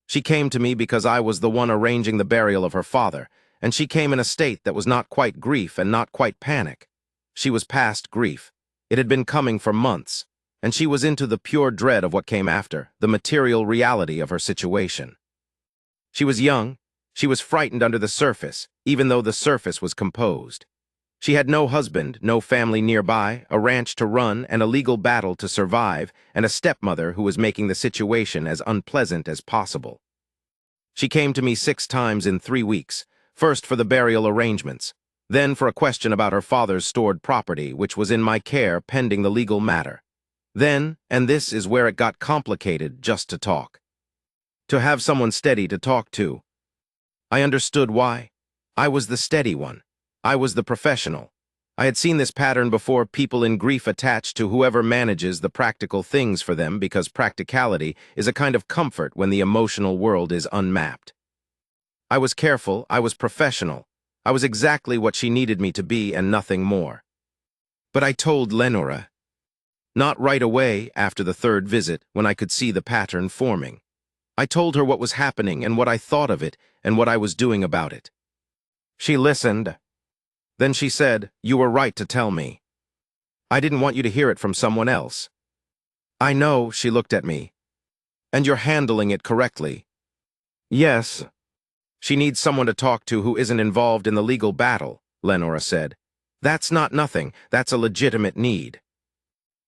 She came to me because I was the one arranging the burial of her father, and she came in a state that was not quite grief and not quite panic. She was past grief. It had been coming for months, and she was into the pure dread of what came after, the material reality of her situation. She was young. She was frightened under the surface, even though the surface was composed. She had no husband, no family nearby, a ranch to run, and a legal battle to survive, and a stepmother who was making the situation as unpleasant as possible. She came to me 6 times in 3 weeks, first for the burial arrangements, then for a question about her father's stored property, which was in my care pending the legal matter. Then, and this is where it got complicated, just to talk. To have someone steady to talk to. I understood why. I was the steady one. I was the professional. I had seen this pattern before, people in grief attached to whoever manages the practical things for them, because practicality is a kind of comfort when the emotional world is unmapped. I was careful, I was professional. I was exactly what she needed me to be and nothing more. But I told Lenora. Not right away, after the 3rd visit, when I could see the pattern forming. I told her what was happening and what I thought of it and what I was doing about it. She listened. Then she said, "You were right to tell me. I didn't want you to hear it from someone else." "I know," she looked at me. "And you're handling it correctly." "Yes." "She needs someone to talk to who isn't involved in the legal battle," Lenora said. "That's not nothing. That's a legitimate need."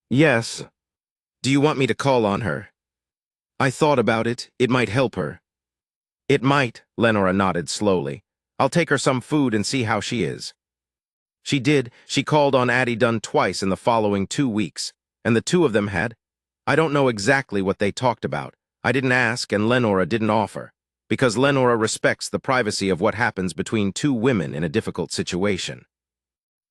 "Yes." "Do you want me to call on her?" I thought about it. It might help her. "It might," Lenora nodded slowly. "I'll take her some food and see how she is." She did. She called on Addie Dunn twice in the following 2 weeks, and the two of them had. I don't know exactly what they talked about. I didn't ask, and Lenora didn't offer, because Lenora respects the privacy of what happens between 2 women in a difficult situation.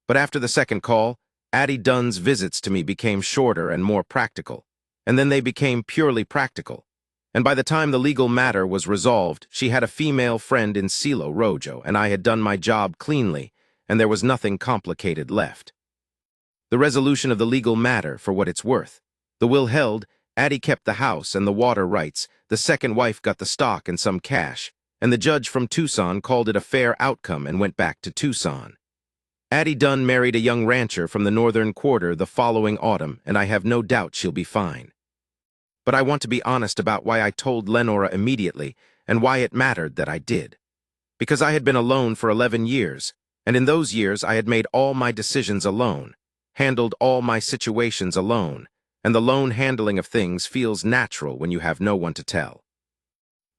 But after the second call, Addie Dunn's visits to me became shorter and more practical, and then they became purely practical. And by the time the legal matter was resolved, she had a female friend in Silo Rojo, and I had done my job cleanly, and there was nothing complicated left. The resolution of the legal matter, for what it's worth. The will held, Addie kept the house and the water rights, the second wife got the stock and some cash, and the judge from Tucson called it a fair outcome and went back to Tucson. Addie Dunn married a young rancher from the northern quarter the following autumn, and I have no doubt she'll be fine. But I want to be honest about why I told Lenora immediately and why it mattered that I did. Because I had been alone for 11 years, and in those years I had made all my decisions alone, handled all my situations alone, and the lone handling of things feels natural when you have no one to tell.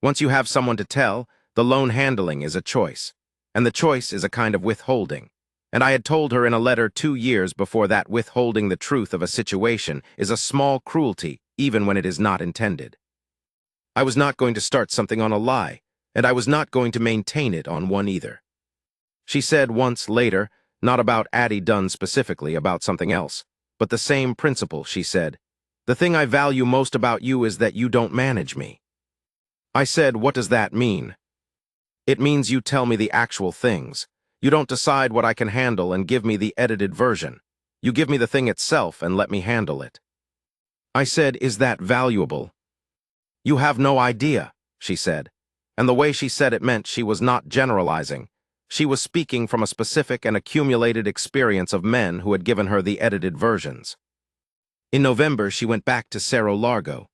Once you have someone to tell, the lone handling is a choice, and the choice is a kind of withholding. And I had told her in a letter 2 years before that withholding the truth of a situation is a small cruelty, even when it is not intended. I was not going to start something on a lie, and I was not going to maintain it on one either. She said once later, not about Addie Dunn specifically, about something else, but the same principle, she said, "The thing I value most about you is that you don't manage me." I said, "What does that mean?" "It means you tell me the actual things. You don't decide what I can handle and give me the edited version. You give me the thing itself and let me handle it." I said, "Is that valuable?" You have no idea, she said. And the way she said it meant she was not generalizing. She was speaking from a specific and accumulated experience of men who had given her the edited versions. In November, she went back to Cerro Largo.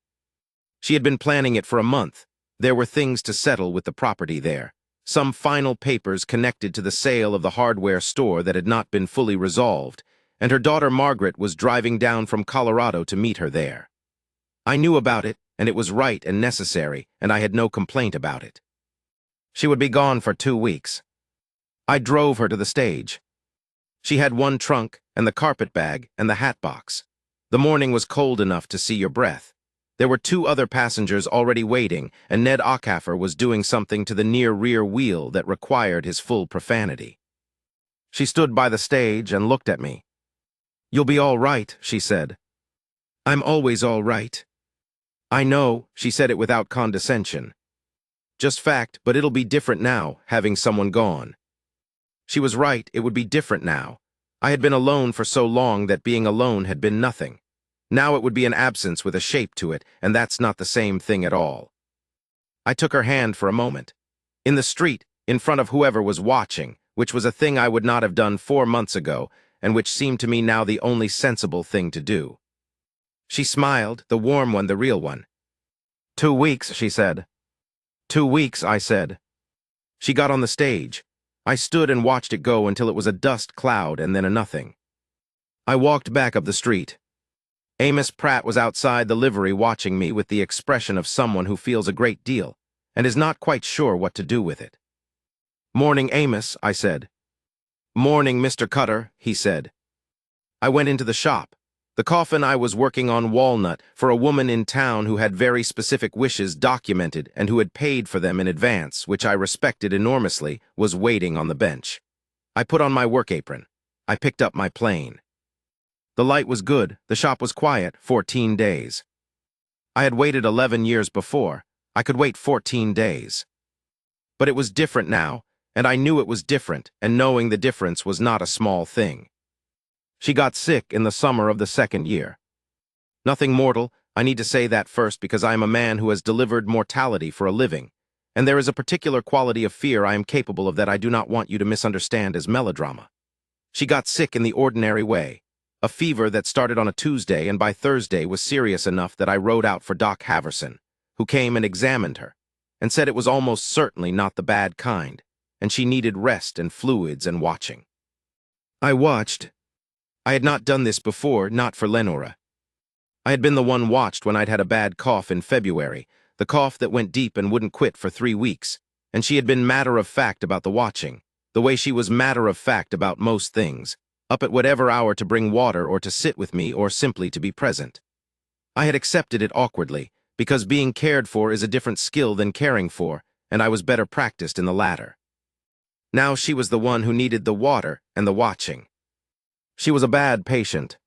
She had been planning it for a month. There were things to settle with the property there. Some final papers connected to the sale of the hardware store that had not been fully resolved, and her daughter Margaret was driving down from Colorado to meet her there. I knew about it, and it was right and necessary, and I had no complaint about it. She would be gone for 2 weeks. I drove her to the stage. She had one trunk, and the carpet bag, and the hat box. The morning was cold enough to see your breath. There were 2 other passengers already waiting, and Ned Ockhafer was doing something to the near rear wheel that required his full profanity. She stood by the stage and looked at me. "You'll be all right," she said. "I'm always all right." "I know," she said it without condescension. "Just fact, but it'll be different now, having someone gone." She was right, it would be different now. I had been alone for so long that being alone had been nothing. Now it would be an absence with a shape to it, and that's not the same thing at all. I took her hand for a moment. In the street, in front of whoever was watching, which was a thing I would not have done 4 months ago, and which seemed to me now the only sensible thing to do. She smiled, the warm one, the real one. 2 weeks, she said. 2 weeks, I said. She got on the stage. I stood and watched it go until it was a dust cloud and then a nothing. I walked back up the street. Amos Pratt was outside the livery watching me with the expression of someone who feels a great deal and is not quite sure what to do with it. "Morning, Amos," I said. "Morning, Mr. Cutter," he said. I went into the shop. The coffin I was working on Walnut for a woman in town who had very specific wishes documented and who had paid for them in advance, which I respected enormously, was waiting on the bench. I put on my work apron. I picked up my plane. The light was good, the shop was quiet, 14 days. I had waited 11 years before. I could wait 14 days. But it was different now, and I knew it was different, and knowing the difference was not a small thing. She got sick in the summer of the 2nd year. Nothing mortal, I need to say that first because I am a man who has delivered mortality for a living, and there is a particular quality of fear I am capable of that I do not want you to misunderstand as melodrama. She got sick in the ordinary way, a fever that started on a Tuesday and by Thursday was serious enough that I rode out for Doc Haverson, who came and examined her, and said it was almost certainly not the bad kind, and she needed rest and fluids and watching. I watched. I had not done this before, not for Lenora. I had been the one watched when I'd had a bad cough in February, the cough that went deep and wouldn't quit for 3 weeks, and she had been matter-of-fact about the watching, the way she was matter-of-fact about most things, up at whatever hour to bring water or to sit with me or simply to be present. I had accepted it awkwardly, because being cared for is a different skill than caring for, and I was better practiced in the latter. Now she was the one who needed the water and the watching. She was a bad patient.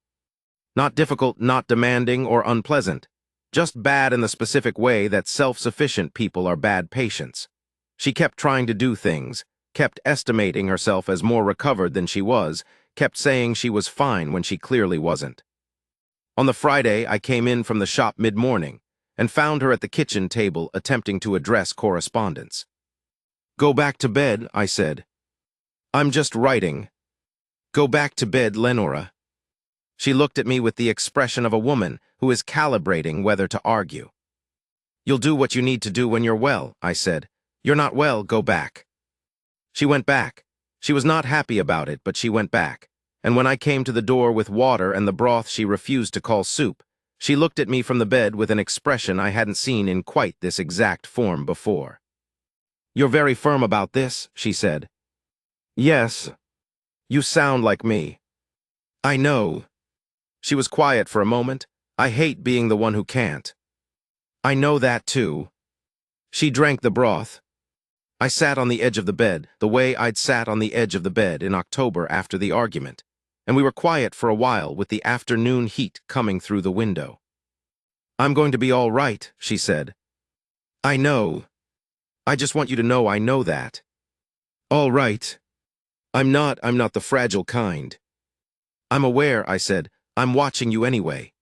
Not difficult, not demanding or unpleasant, just bad in the specific way that self-sufficient people are bad patients. She kept trying to do things, kept estimating herself as more recovered than she was, kept saying she was fine when she clearly wasn't. On the Friday, I came in from the shop mid-morning and found her at the kitchen table attempting to address correspondence. "Go back to bed," I said. "I'm just writing." "Go back to bed, Lenora." She looked at me with the expression of a woman who is calibrating whether to argue. "You'll do what you need to do when you're well," I said. "You're not well, go back." She went back. She was not happy about it, but she went back. And when I came to the door with water and the broth she refused to call soup, she looked at me from the bed with an expression I hadn't seen in quite this exact form before. "You're very firm about this," she said. "Yes. You sound like me." "I know." She was quiet for a moment. "I hate being the one who can't." "I know that too." She drank the broth. I sat on the edge of the bed, the way I'd sat on the edge of the bed in October after the argument, and we were quiet for a while with the afternoon heat coming through the window. "I'm going to be all right," she said. "I know. I just want you to know I know that." "All right. I'm not the fragile kind." "I'm aware," I said. "I'm watching you anyway."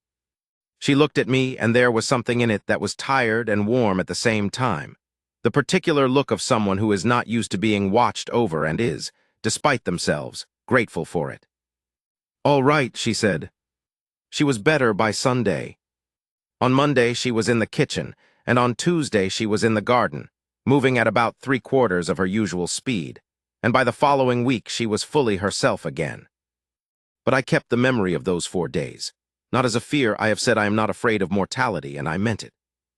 She looked at me, and there was something in it that was tired and warm at the same time. The particular look of someone who is not used to being watched over and is, despite themselves, grateful for it. "All right," she said. She was better by Sunday. On Monday she was in the kitchen, and on Tuesday she was in the garden, moving at about 3/4 of her usual speed, and by the following week she was fully herself again. But I kept the memory of those 4 days. Not as a fear. I have said I am not afraid of mortality, and I meant it.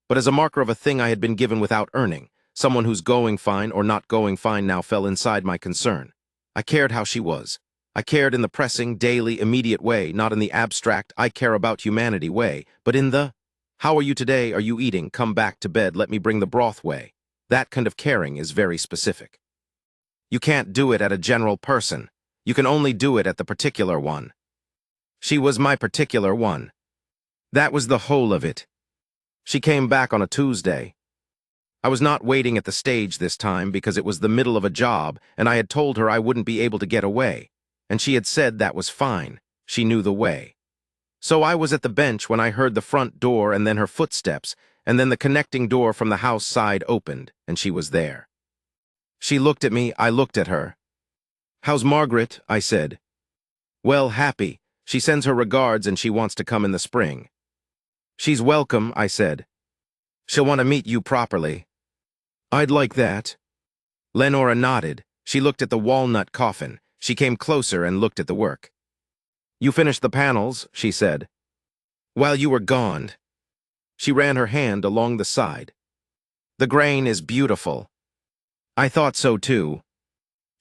But as a marker of a thing I had been given without earning, someone whose going fine or not going fine now fell inside my concern. I cared how she was. I cared in the pressing, daily, immediate way, not in the abstract, I care about humanity way, but in the, how are you today, are you eating, come back to bed, let me bring the broth way. That kind of caring is very specific. You can't do it at a general person. You can only do it at the particular one. She was my particular one. That was the whole of it. She came back on a Tuesday. I was not waiting at the stage this time because it was the middle of a job, and I had told her I wouldn't be able to get away, and she had said that was fine. She knew the way. So I was at the bench when I heard the front door and then her footsteps, and then the connecting door from the house side opened, and she was there. She looked at me, I looked at her. "How's Margaret?" I said. "Well, happy. She sends her regards and she wants to come in the spring." "She's welcome," I said. "She'll want to meet you properly." "I'd like that." Lenora nodded. She looked at the walnut coffin. She came closer and looked at the work. "You finished the panels," she said. "While you were gone." She ran her hand along the side. "The grain is beautiful." I thought so too.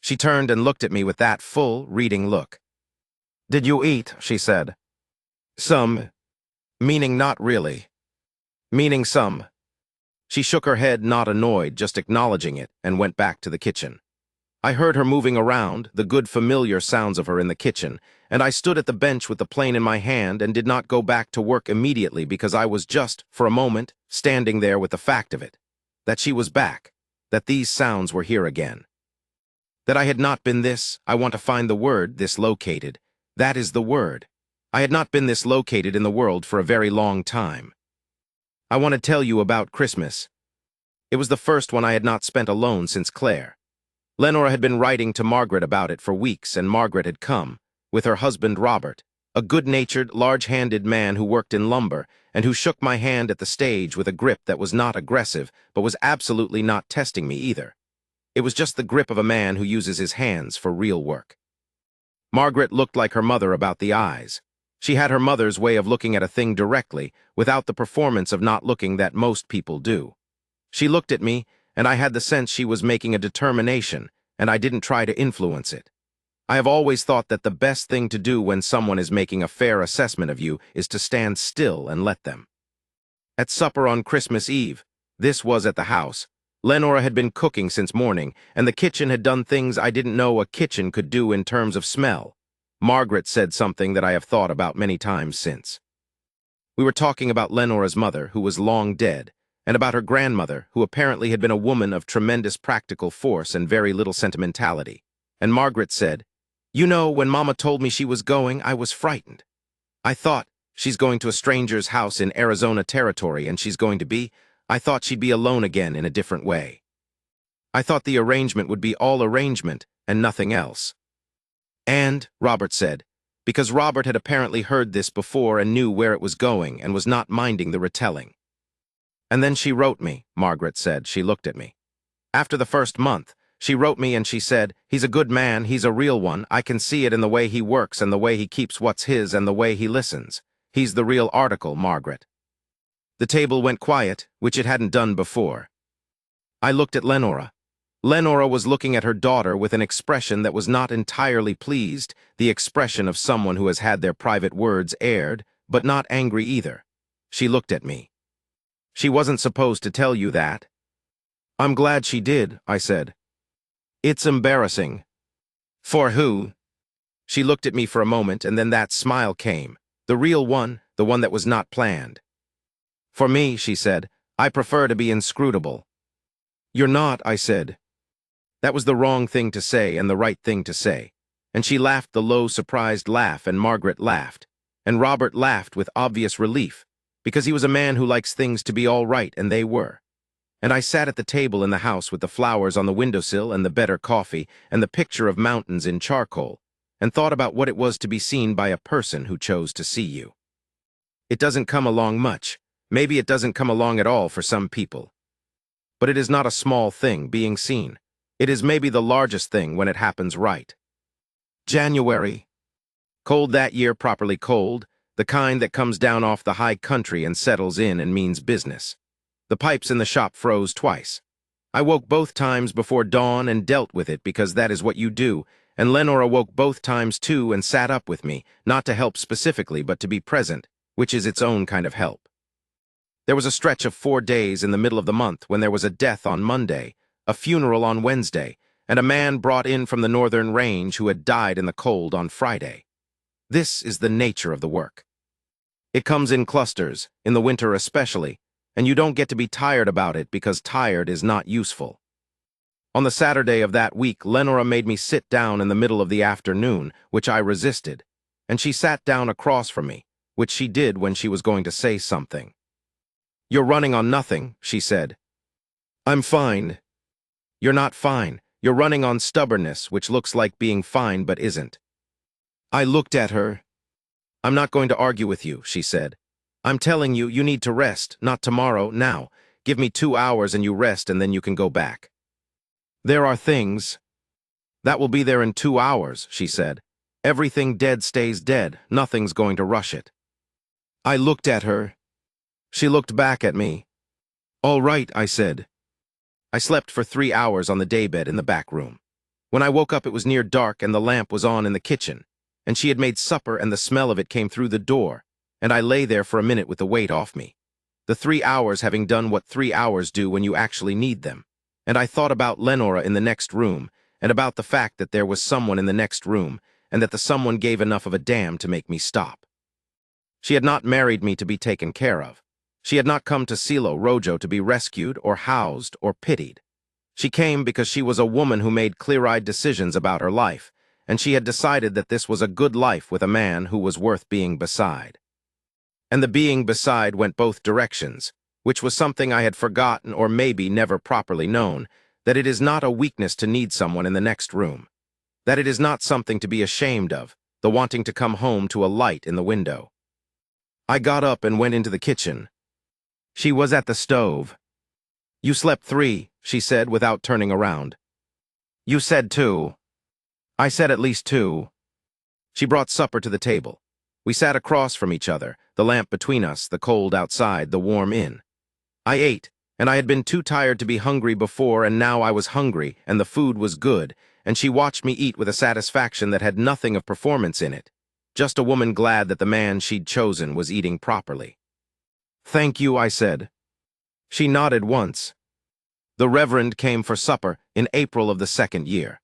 She turned and looked at me with that full, reading look. "Did you eat?" she said. "Some." Meaning not really. Meaning some. She shook her head, not annoyed, just acknowledging it, and went back to the kitchen. I heard her moving around, the good familiar sounds of her in the kitchen, and I stood at the bench with the plane in my hand and did not go back to work immediately because I was just, for a moment, standing there with the fact of it. That she was back. That these sounds were here again. That I had not been this, I want to find the word, dislocated. That is the word. I had not been this located in the world for a very long time. I want to tell you about Christmas. It was the first one I had not spent alone since Claire. Lenora had been writing to Margaret about it for weeks, and Margaret had come, with her husband Robert, a good-natured, large-handed man who worked in lumber, and who shook my hand at the stage with a grip that was not aggressive, but was absolutely not testing me either. It was just the grip of a man who uses his hands for real work. Margaret looked like her mother about the eyes. She had her mother's way of looking at a thing directly, without the performance of not looking that most people do. She looked at me, and I had the sense she was making a determination, and I didn't try to influence it. I have always thought that the best thing to do when someone is making a fair assessment of you is to stand still and let them. At supper on Christmas Eve, this was at the house, Lenora had been cooking since morning, and the kitchen had done things I didn't know a kitchen could do in terms of smell. Margaret said something that I have thought about many times since. We were talking about Lenora's mother, who was long dead, and about her grandmother, who apparently had been a woman of tremendous practical force and very little sentimentality. And Margaret said, "You know, when Mama told me she was going, I was frightened. I thought, she's going to a stranger's house in Arizona territory, and she's going to be, I thought she'd be alone again in a different way. I thought the arrangement would be all arrangement and nothing else." "And," Robert said, because Robert had apparently heard this before and knew where it was going and was not minding the retelling. "And then she wrote me," Margaret said. She looked at me. "After the first month, she wrote me and she said, 'He's a good man, he's a real one, I can see it in the way he works and the way he keeps what's his and the way he listens. He's the real article, Margaret.'" The table went quiet, which it hadn't done before. I looked at Lenora. Lenora was looking at her daughter with an expression that was not entirely pleased, the expression of someone who has had their private words aired, but not angry either. She looked at me. "She wasn't supposed to tell you that." "I'm glad she did," I said. "It's embarrassing." "For who?" She looked at me for a moment, and then that smile came, the real one, the one that was not planned. "For me," she said. "I prefer to be inscrutable." "You're not," I said. That was the wrong thing to say and the right thing to say. And she laughed the low, surprised laugh, and Margaret laughed. And Robert laughed with obvious relief. because he was a man who likes things to be all right, and they were. And I sat at the table in the house with the flowers on the windowsill and the better coffee and the picture of mountains in charcoal, and thought about what it was to be seen by a person who chose to see you. It doesn't come along much. Maybe it doesn't come along at all for some people. But it is not a small thing, being seen. It is maybe the largest thing when it happens right. January. Cold that year, properly cold, the kind that comes down off the high country and settles in and means business. The pipes in the shop froze twice. I woke both times before dawn and dealt with it because that is what you do, and Lenore awoke both times too and sat up with me, not to help specifically but to be present, which is its own kind of help. There was a stretch of 4 days in the middle of the month when there was a death on Monday, a funeral on Wednesday, and a man brought in from the northern range who had died in the cold on Friday. This is the nature of the work. It comes in clusters, in the winter especially, and you don't get to be tired about it because tired is not useful. On the Saturday of that week, Lenora made me sit down in the middle of the afternoon, which I resisted, and she sat down across from me, which she did when she was going to say something. "You're running on nothing," she said. "I'm fine." "You're not fine. You're running on stubbornness, which looks like being fine but isn't." I looked at her. "I'm not going to argue with you," she said. "I'm telling you, you need to rest, not tomorrow, now. Give me 2 hours and you rest and then you can go back." "There are things." "That will be there in 2 hours," she said. "Everything dead stays dead. Nothing's going to rush it." I looked at her. She looked back at me. "All right," I said. I slept for 3 hours on the daybed in the back room. When I woke up, it was near dark and the lamp was on in the kitchen, and she had made supper and the smell of it came through the door, and I lay there for a minute with the weight off me. The 3 hours having done what 3 hours do when you actually need them, and I thought about Lenora in the next room, and about the fact that there was someone in the next room, and that the someone gave enough of a damn to make me stop. She had not married me to be taken care of. She had not come to Silo Rojo to be rescued or housed or pitied. She came because she was a woman who made clear-eyed decisions about her life, and she had decided that this was a good life with a man who was worth being beside. And the being beside went both directions, which was something I had forgotten or maybe never properly known, that it is not a weakness to need someone in the next room, that it is not something to be ashamed of, the wanting to come home to a light in the window. I got up and went into the kitchen. She was at the stove. "You slept 3, she said without turning around. "You said 2. "I said at least 2. She brought supper to the table. We sat across from each other, the lamp between us, the cold outside, the warm in. I ate, and I had been too tired to be hungry before, and now I was hungry, and the food was good, and she watched me eat with a satisfaction that had nothing of performance in it, just a woman glad that the man she'd chosen was eating properly. "Thank you," I said. She nodded once. The Reverend came for supper in April of the 2nd year.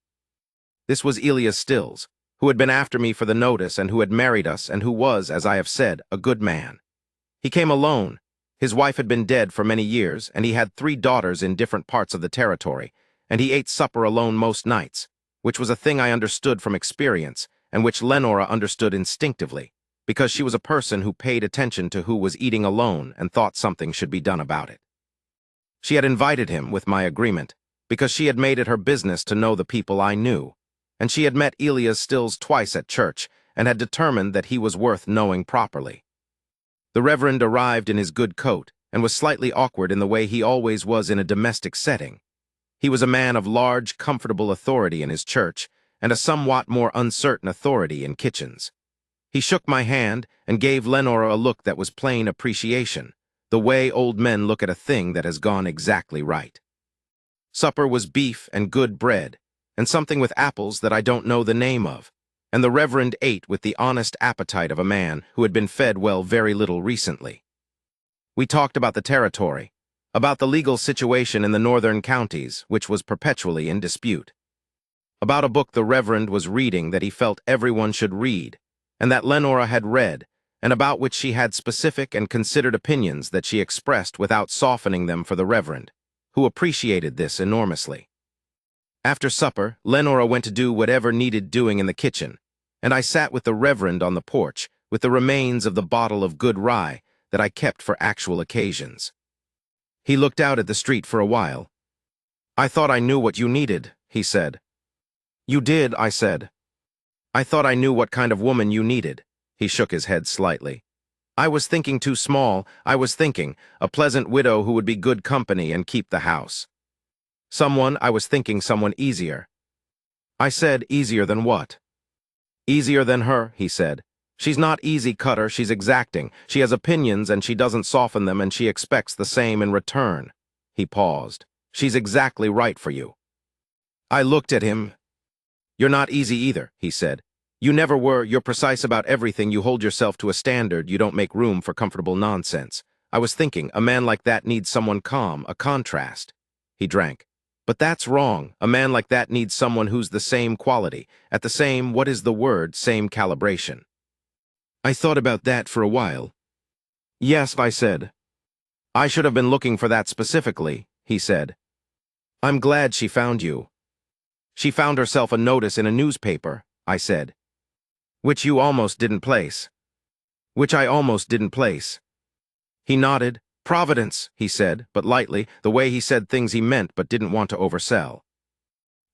This was Elias Stills, who had been after me for the notice and who had married us and who was, as I have said, a good man. He came alone. His wife had been dead for many years, and he had 3 daughters in different parts of the territory, and he ate supper alone most nights, which was a thing I understood from experience, and which Lenora understood instinctively, because she was a person who paid attention to who was eating alone and thought something should be done about it. She had invited him, with my agreement, because she had made it her business to know the people I knew, and she had met Elias Stills twice at church and had determined that he was worth knowing properly. The Reverend arrived in his good coat and was slightly awkward in the way he always was in a domestic setting. He was a man of large, comfortable authority in his church and a somewhat more uncertain authority in kitchens. He shook my hand and gave Lenora a look that was plain appreciation, the way old men look at a thing that has gone exactly right. Supper was beef and good bread, and something with apples that I don't know the name of, and the Reverend ate with the honest appetite of a man who had been fed well very little recently. We talked about the territory, about the legal situation in the northern counties, which was perpetually in dispute, about a book the Reverend was reading that he felt everyone should read, and that Lenora had read, and about which she had specific and considered opinions that she expressed without softening them for the Reverend, who appreciated this enormously. After supper, Lenora went to do whatever needed doing in the kitchen, and I sat with the Reverend on the porch, with the remains of the bottle of good rye that I kept for actual occasions. He looked out at the street for a while. "I thought I knew what you needed," he said. "You did," I said. "I thought I knew what kind of woman you needed." He shook his head slightly. "I was thinking too small. I was thinking a pleasant widow who would be good company and keep the house. I was thinking someone easier." I said, "Easier than what?" "Easier than her," he said. "She's not easy, Cutter, she's exacting. She has opinions and she doesn't soften them and she expects the same in return." He paused. "She's exactly right for you." I looked at him. "You're not easy either," he said. "You never were. You're precise about everything. You hold yourself to a standard. You don't make room for comfortable nonsense. I was thinking, a man like that needs someone calm, a contrast." He drank. "But that's wrong. A man like that needs someone who's the same quality, at the same, what is the word, same calibration." I thought about that for a while. "Yes," I said. "I should have been looking for that specifically," he said. "I'm glad she found you." "She found herself a notice in a newspaper," I said. "Which you almost didn't place." "Which I almost didn't place." He nodded. "Providence," he said, but lightly, the way he said things he meant but didn't want to oversell.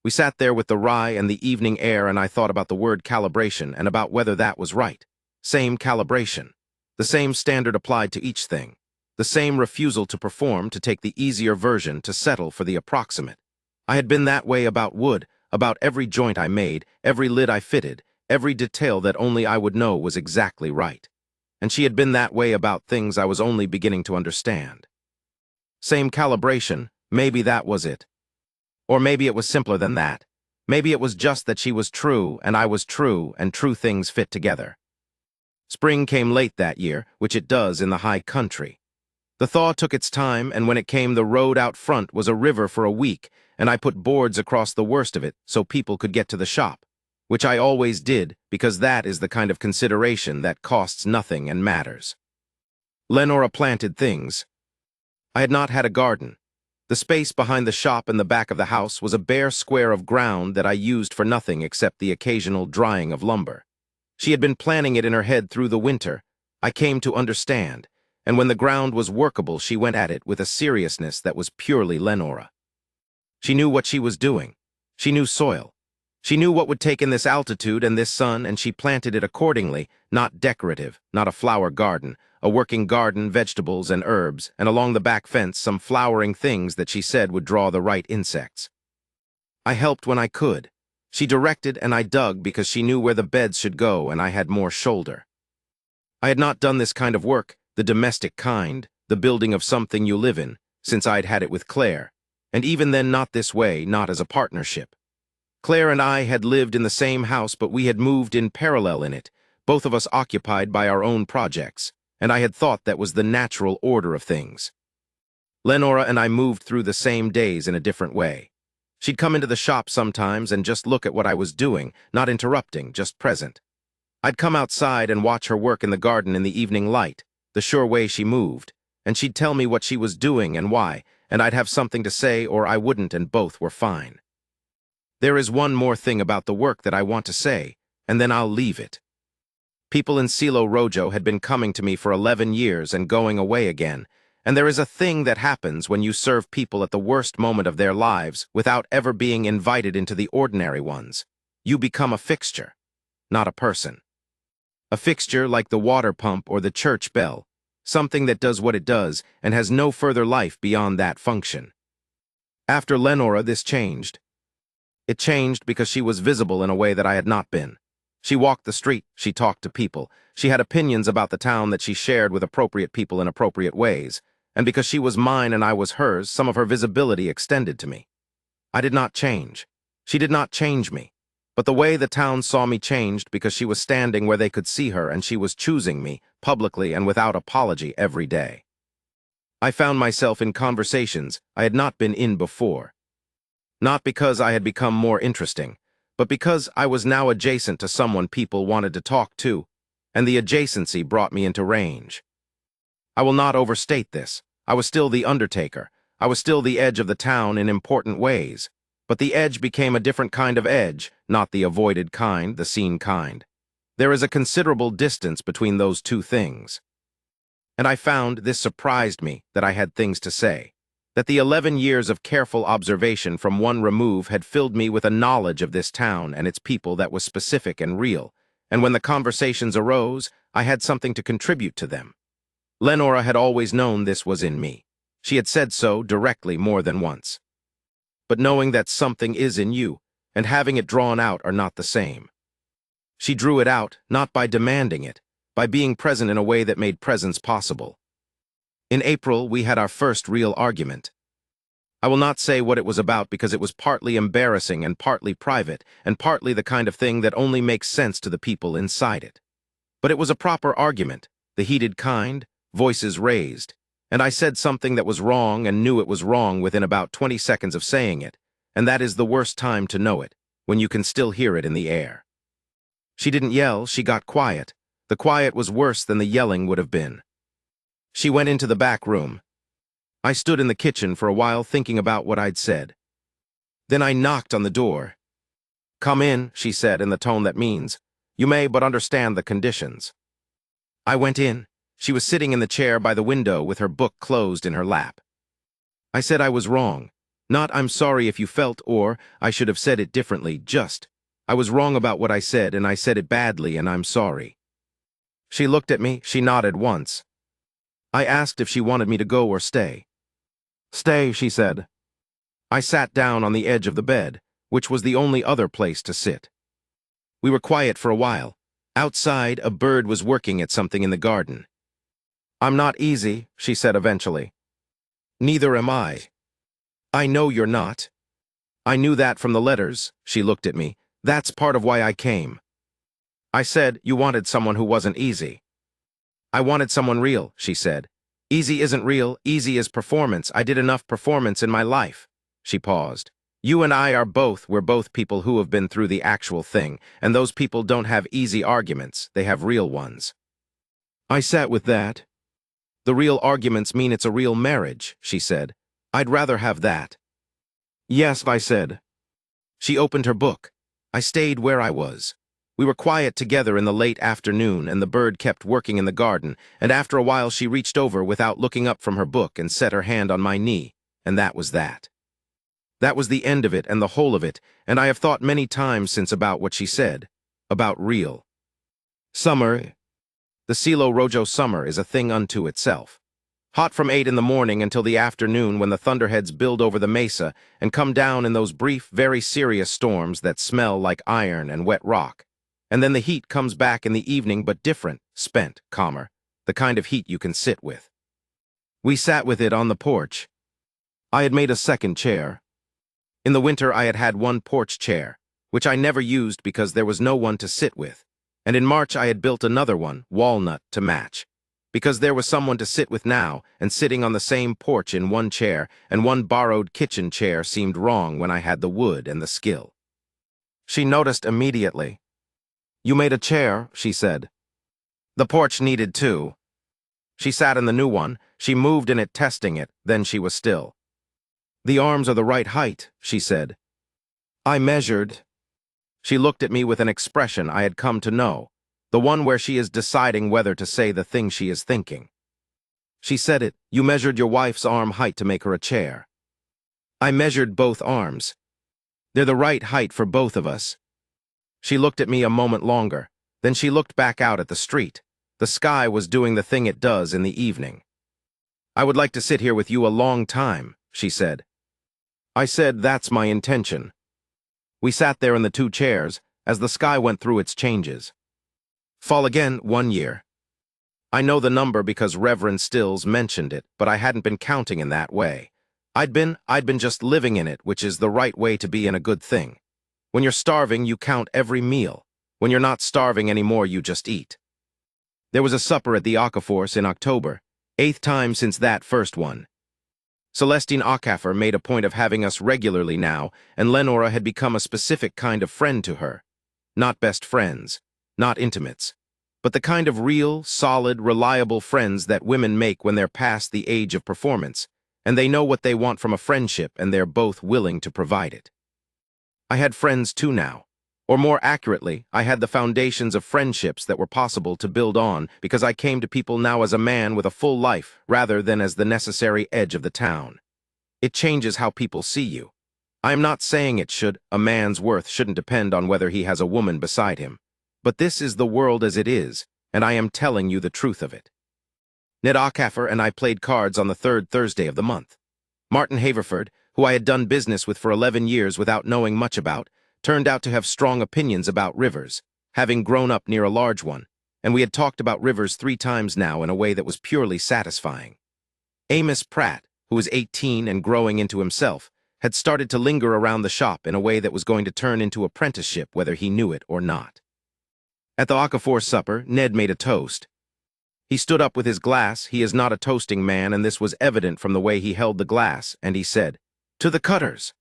We sat there with the rye and the evening air, and I thought about the word calibration and about whether that was right. Same calibration. The same standard applied to each thing. The same refusal to perform, to take the easier version, to settle for the approximate. I had been that way about wood, about every joint I made, every lid I fitted, every detail that only I would know was exactly right. And she had been that way about things I was only beginning to understand. Same calibration, maybe that was it. Or maybe it was simpler than that. Maybe it was just that she was true, and I was true, and true things fit together. Spring came late that year, which it does in the high country. The thaw took its time, and when it came, the road out front was a river for a week, and I put boards across the worst of it so people could get to the shop, which I always did because that is the kind of consideration that costs nothing and matters. Lenora planted things. I had not had a garden. The space behind the shop and the back of the house was a bare square of ground that I used for nothing except the occasional drying of lumber. She had been planning it in her head through the winter. I came to understand, and when the ground was workable, she went at it with a seriousness that was purely Lenora. She knew what she was doing. She knew soil. She knew what would take in this altitude and this sun, and she planted it accordingly, not decorative, not a flower garden, a working garden, vegetables and herbs, and along the back fence some flowering things that she said would draw the right insects. I helped when I could. She directed and I dug because she knew where the beds should go and I had more shoulder. I had not done this kind of work, the domestic kind, the building of something you live in, since I'd had it with Claire, and even then not this way, not as a partnership. Claire and I had lived in the same house, but we had moved in parallel in it, both of us occupied by our own projects, and I had thought that was the natural order of things. Lenora and I moved through the same days in a different way. She'd come into the shop sometimes and just look at what I was doing, not interrupting, just present. I'd come outside and watch her work in the garden in the evening light, the sure way she moved, and she'd tell me what she was doing and why, and I'd have something to say or I wouldn't, and both were fine. There is one more thing about the work that I want to say, and then I'll leave it. People in Silo Rojo had been coming to me for 11 years and going away again, and there is a thing that happens when you serve people at the worst moment of their lives without ever being invited into the ordinary ones. You become a fixture, not a person. A fixture like the water pump or the church bell, something that does what it does and has no further life beyond that function. After Lenora, this changed. It changed because she was visible in a way that I had not been. She walked the street, she talked to people, she had opinions about the town that she shared with appropriate people in appropriate ways, and because she was mine and I was hers, some of her visibility extended to me. I did not change. She did not change me. But the way the town saw me changed because she was standing where they could see her and she was choosing me, publicly and without apology, every day. I found myself in conversations I had not been in before. Not because I had become more interesting, but because I was now adjacent to someone people wanted to talk to, and the adjacency brought me into range. I will not overstate this. I was still the Undertaker. I was still the edge of the town in important ways, but the edge became a different kind of edge, not the avoided kind, the seen kind. There is a considerable distance between those two things. And I found this surprised me that I had things to say, that the 11 years of careful observation from one remove had filled me with a knowledge of this town and its people that was specific and real, and when the conversations arose, I had something to contribute to them. Lenora had always known this was in me. She had said so directly more than once. But knowing that something is in you and having it drawn out are not the same. She drew it out, not by demanding it, by being present in a way that made presence possible. In April, we had our first real argument. I will not say what it was about because it was partly embarrassing and partly private and partly the kind of thing that only makes sense to the people inside it. But it was a proper argument, the heated kind, voices raised, and I said something that was wrong and knew it was wrong within about 20 seconds of saying it, and that is the worst time to know it, when you can still hear it in the air. She didn't yell, she got quiet. The quiet was worse than the yelling would have been. She went into the back room. I stood in the kitchen for a while thinking about what I'd said. Then I knocked on the door. "Come in," she said in the tone that means, "You may but understand the conditions." I went in. She was sitting in the chair by the window with her book closed in her lap. I said I was wrong. Not "I'm sorry if you felt," or I should have said it differently, just I was wrong about what I said and I said it badly and I'm sorry. She looked at me, she nodded once. I asked if she wanted me to go or stay. "Stay," she said. I sat down on the edge of the bed, which was the only other place to sit. We were quiet for a while. Outside, a bird was working at something in the garden. "I'm not easy," she said eventually. "Neither am I." "I know you're not." "I knew that from the letters," she looked at me. "That's part of why I came." I said, "You wanted someone who wasn't easy." "I wanted someone real," she said. "Easy isn't real, easy is performance. I did enough performance in my life." She paused. "You and I we're both people who have been through the actual thing, and those people don't have easy arguments, they have real ones." I sat with that. "The real arguments mean it's a real marriage," she said. "I'd rather have that." "Yes," I said. She opened her book. I stayed where I was. We were quiet together in the late afternoon, and the bird kept working in the garden, and after a while she reached over without looking up from her book and set her hand on my knee, and that was that. That was the end of it and the whole of it, and I have thought many times since about what she said, about real. Summer, the Silo Rojo summer is a thing unto itself. Hot from 8 in the morning until the afternoon when the thunderheads build over the mesa and come down in those brief, very serious storms that smell like iron and wet rock. And then the heat comes back in the evening, but different, spent, calmer, the kind of heat you can sit with. We sat with it on the porch. I had made a second chair. In the winter I had had one porch chair, which I never used because there was no one to sit with, and in March I had built another one, walnut, to match, because there was someone to sit with now, and sitting on the same porch in one chair and one borrowed kitchen chair seemed wrong when I had the wood and the skill. She noticed immediately. "You made a chair," she said. "The porch needed two." She sat in the new one, she moved in it testing it, then she was still. "The arms are the right height," she said. I measured. She looked at me with an expression I had come to know, the one where she is deciding whether to say the thing she is thinking. She said it, "You measured your wife's arm height to make her a chair." I measured both arms. "They're the right height for both of us." She looked at me a moment longer, then she looked back out at the street. The sky was doing the thing it does in the evening. "I would like to sit here with you a long time," she said. I said, "That's my intention." We sat there in the two chairs as the sky went through its changes. Fall again 1 year. I know the number because Reverend Stills mentioned it, but I hadn't been counting in that way. I'd been just living in it, which is the right way to be in a good thing. When you're starving, you count every meal. When you're not starving anymore, you just eat. There was a supper at the Okaforce in October, 8th time since that first one. Celestine Okafor made a point of having us regularly now, and Lenora had become a specific kind of friend to her. Not best friends, not intimates, but the kind of real, solid, reliable friends that women make when they're past the age of performance, and they know what they want from a friendship and they're both willing to provide it. I had friends too now. Or more accurately, I had the foundations of friendships that were possible to build on because I came to people now as a man with a full life rather than as the necessary edge of the town. It changes how people see you. I am not saying a man's worth shouldn't depend on whether he has a woman beside him. But this is the world as it is, and I am telling you the truth of it. Ned Ockaffer and I played cards on the third Thursday of the month. Martin Haverford, who I had done business with for 11 years without knowing much about, turned out to have strong opinions about rivers, having grown up near a large one, and we had talked about rivers 3 times now in a way that was purely satisfying. Amos Pratt, who was 18 and growing into himself, had started to linger around the shop in a way that was going to turn into apprenticeship whether he knew it or not. At the Okafor supper, Ned made a toast. He stood up with his glass. He is not a toasting man, and this was evident from the way he held the glass, and he said, "To the Cutters!"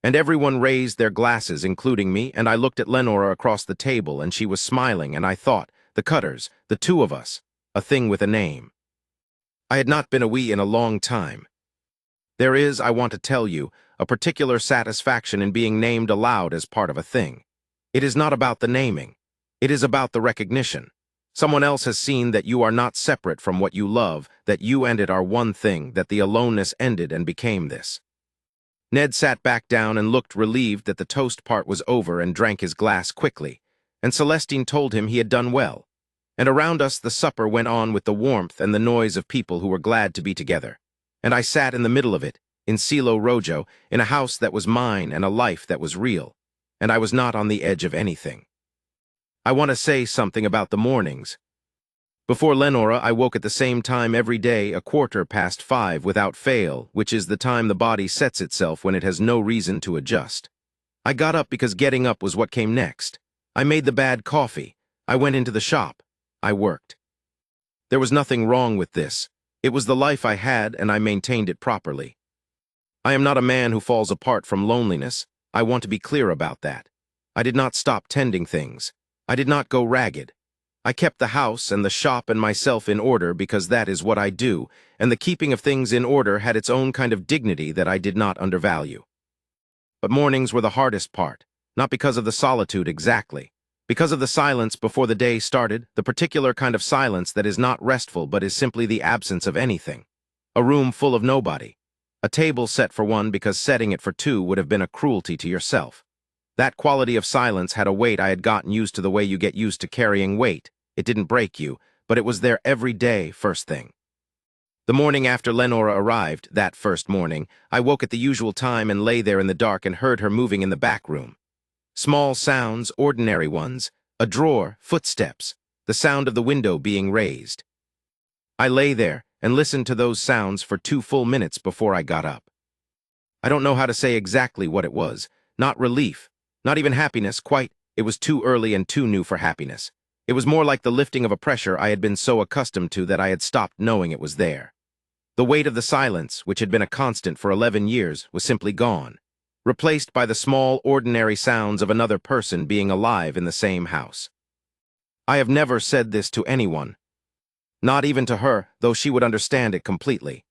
And everyone raised their glasses, including me, and I looked at Lenora across the table, and she was smiling, and I thought, the Cutters, the 2 of us, a thing with a name. I had not been a we in a long time. There is, I want to tell you, a particular satisfaction in being named aloud as part of a thing. It is not about the naming. It is about the recognition. Someone else has seen that you are not separate from what you love, that you and it are one thing, that the aloneness ended and became this. Ned sat back down and looked relieved that the toast part was over and drank his glass quickly, and Celestine told him he had done well. And around us the supper went on with the warmth and the noise of people who were glad to be together. And I sat in the middle of it, in Silo Rojo, in a house that was mine and a life that was real, and I was not on the edge of anything. I want to say something about the mornings. Before Lenora, I woke at the same time every day, 5:15 without fail, which is the time the body sets itself when it has no reason to adjust. I got up because getting up was what came next. I made the bad coffee. I went into the shop. I worked. There was nothing wrong with this. It was the life I had, and I maintained it properly. I am not a man who falls apart from loneliness. I want to be clear about that. I did not stop tending things. I did not go ragged. I kept the house and the shop and myself in order because that is what I do, and the keeping of things in order had its own kind of dignity that I did not undervalue. But mornings were the hardest part, not because of the solitude exactly. Because of the silence before the day started, the particular kind of silence that is not restful but is simply the absence of anything. A room full of nobody. A table set for one because setting it for 2 would have been a cruelty to yourself. That quality of silence had a weight I had gotten used to the way you get used to carrying weight. It didn't break you, but it was there every day, first thing. The morning after Lenora arrived, that first morning, I woke at the usual time and lay there in the dark and heard her moving in the back room. Small sounds, ordinary ones, a drawer, footsteps, the sound of the window being raised. I lay there and listened to those sounds for 2 full minutes before I got up. I don't know how to say exactly what it was. Not relief, not even happiness, quite. It was too early and too new for happiness. It was more like the lifting of a pressure I had been so accustomed to that I had stopped knowing it was there. The weight of the silence, which had been a constant for 11 years, was simply gone, replaced by the small, ordinary sounds of another person being alive in the same house. I have never said this to anyone, not even to her, though she would understand it completely.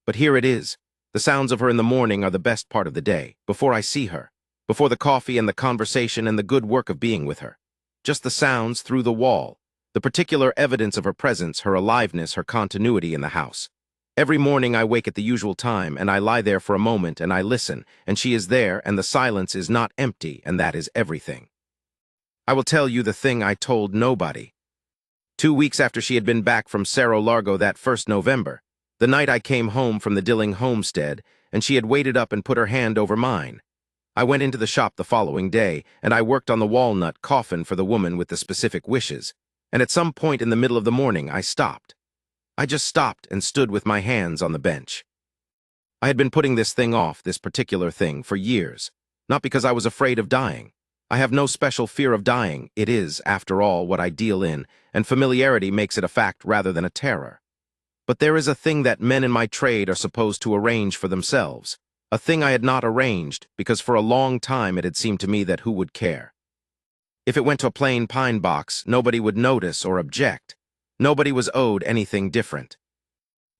But here it is. The sounds of her in the morning are the best part of the day, before I see her, before the coffee and the conversation and the good work of being with her. Just the sounds through the wall, the particular evidence of her presence, her aliveness, her continuity in the house. Every morning I wake at the usual time, and I lie there for a moment, and I listen, and she is there, and the silence is not empty, and that is everything. I will tell you the thing I told nobody. 2 weeks after she had been back from Cerro Largo that first November, the night I came home from the Dilling homestead, and she had waited up and put her hand over mine. I went into the shop the following day, and I worked on the walnut coffin for the woman with the specific wishes, and at some point in the middle of the morning I stopped. I just stopped and stood with my hands on the bench. I had been putting this thing off, this particular thing, for years, not because I was afraid of dying. I have no special fear of dying. It is, after all, what I deal in, and familiarity makes it a fact rather than a terror. But there is a thing that men in my trade are supposed to arrange for themselves, a thing I had not arranged, because for a long time it had seemed to me that who would care? If it went to a plain pine box, nobody would notice or object. Nobody was owed anything different.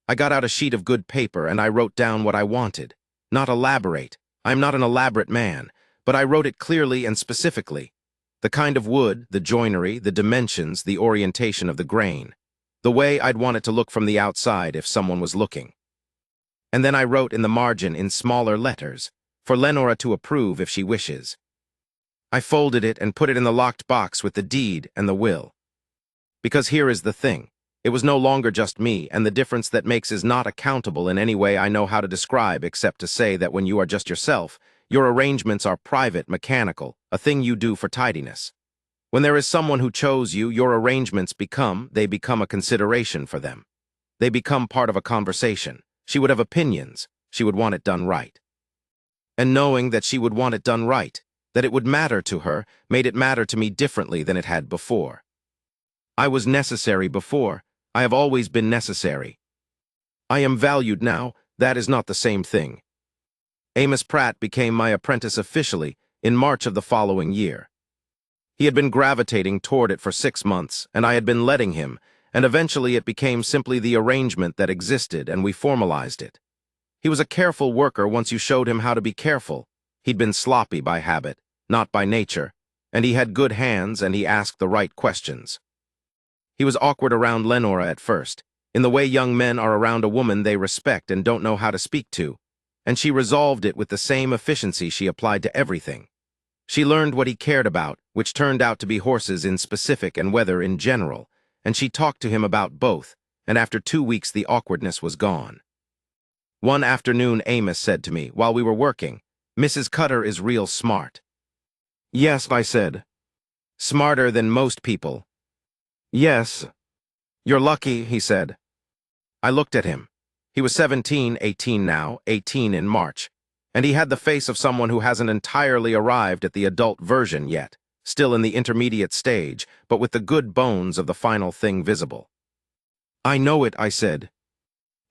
I got out a sheet of good paper and I wrote down what I wanted. Not elaborate. I am not an elaborate man, but I wrote it clearly and specifically, The kind of wood, the joinery, the dimensions, the orientation of the grain. The way I'd want it to look from the outside if someone was looking. And then I wrote in the margin in smaller letters, for Lenora to approve if she wishes. I folded it and put it in the locked box with the deed and the will. Because here is the thing. It was no longer just me, and the difference that makes is not accountable in any way I know how to describe except to say that when you are just yourself, your arrangements are private, mechanical, a thing you do for tidiness. When there is someone who chose you, your arrangements become a consideration for them. They become part of a conversation. She would have opinions. She would want it done right. And knowing that she would want it done right, that it would matter to her, made it matter to me differently than it had before. I was necessary before. I have always been necessary. I am valued now. That is not the same thing. Amos Pratt became my apprentice officially in March of the following year. He had been gravitating toward it for 6 months, and I had been letting him, and eventually it became simply the arrangement that existed, and we formalized it. He was a careful worker once you showed him how to be careful. He'd been sloppy by habit, not by nature, and he had good hands and he asked the right questions. He was awkward around Lenora at first, in the way young men are around a woman they respect and don't know how to speak to, and she resolved it with the same efficiency she applied to everything. She learned what he cared about, which turned out to be horses in specific and weather in general, and she talked to him about both, and after 2 weeks the awkwardness was gone. One afternoon Amos said to me, while we were working, "Mrs. Cutter is real smart." "Yes," I said. "Smarter than most people." "Yes." "You're lucky," he said. I looked at him. He was 17, 18 now, 18 in March, and he had the face of someone who hasn't entirely arrived at the adult version yet, still in the intermediate stage, but with the good bones of the final thing visible. "I know it," I said.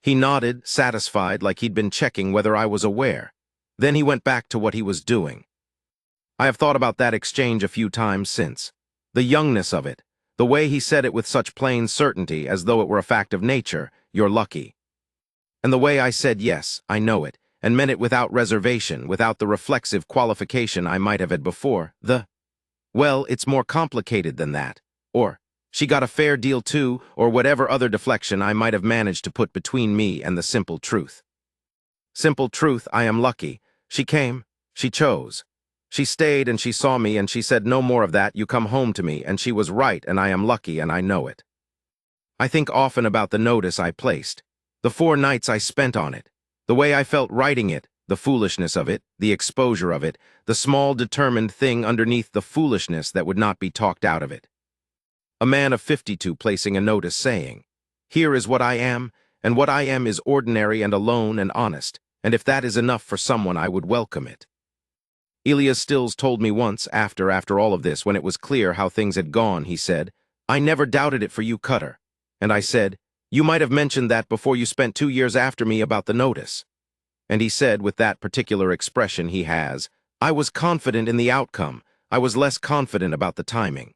He nodded, satisfied, like he'd been checking whether I was aware. Then he went back to what he was doing. I have thought about that exchange a few times since. The youngness of it, the way he said it with such plain certainty as though it were a fact of nature, "You're lucky." And the way I said yes, I know it, and meant it without reservation, without the reflexive qualification I might have had before, well, it's more complicated than that, or, "She got a fair deal too," or whatever other deflection I might have managed to put between me and the simple truth. Simple truth, I am lucky. She came, she chose. She stayed and she saw me and she said, "No more of that, you come home to me," and she was right and I am lucky and I know it. I think often about the notice I placed, the 4 nights I spent on it, the way I felt writing it, the foolishness of it, the exposure of it, the small determined thing underneath the foolishness that would not be talked out of it. A man of 52 placing a notice saying, "Here is what I am, and what I am is ordinary and alone and honest, and if that is enough for someone I would welcome it." Elias Stills told me once, after all of this, when it was clear how things had gone, he said, "I never doubted it for you, Cutter." And I said, "You might have mentioned that before you spent 2 years after me about the notice." And he said, with that particular expression he has, "I was confident in the outcome. I was less confident about the timing."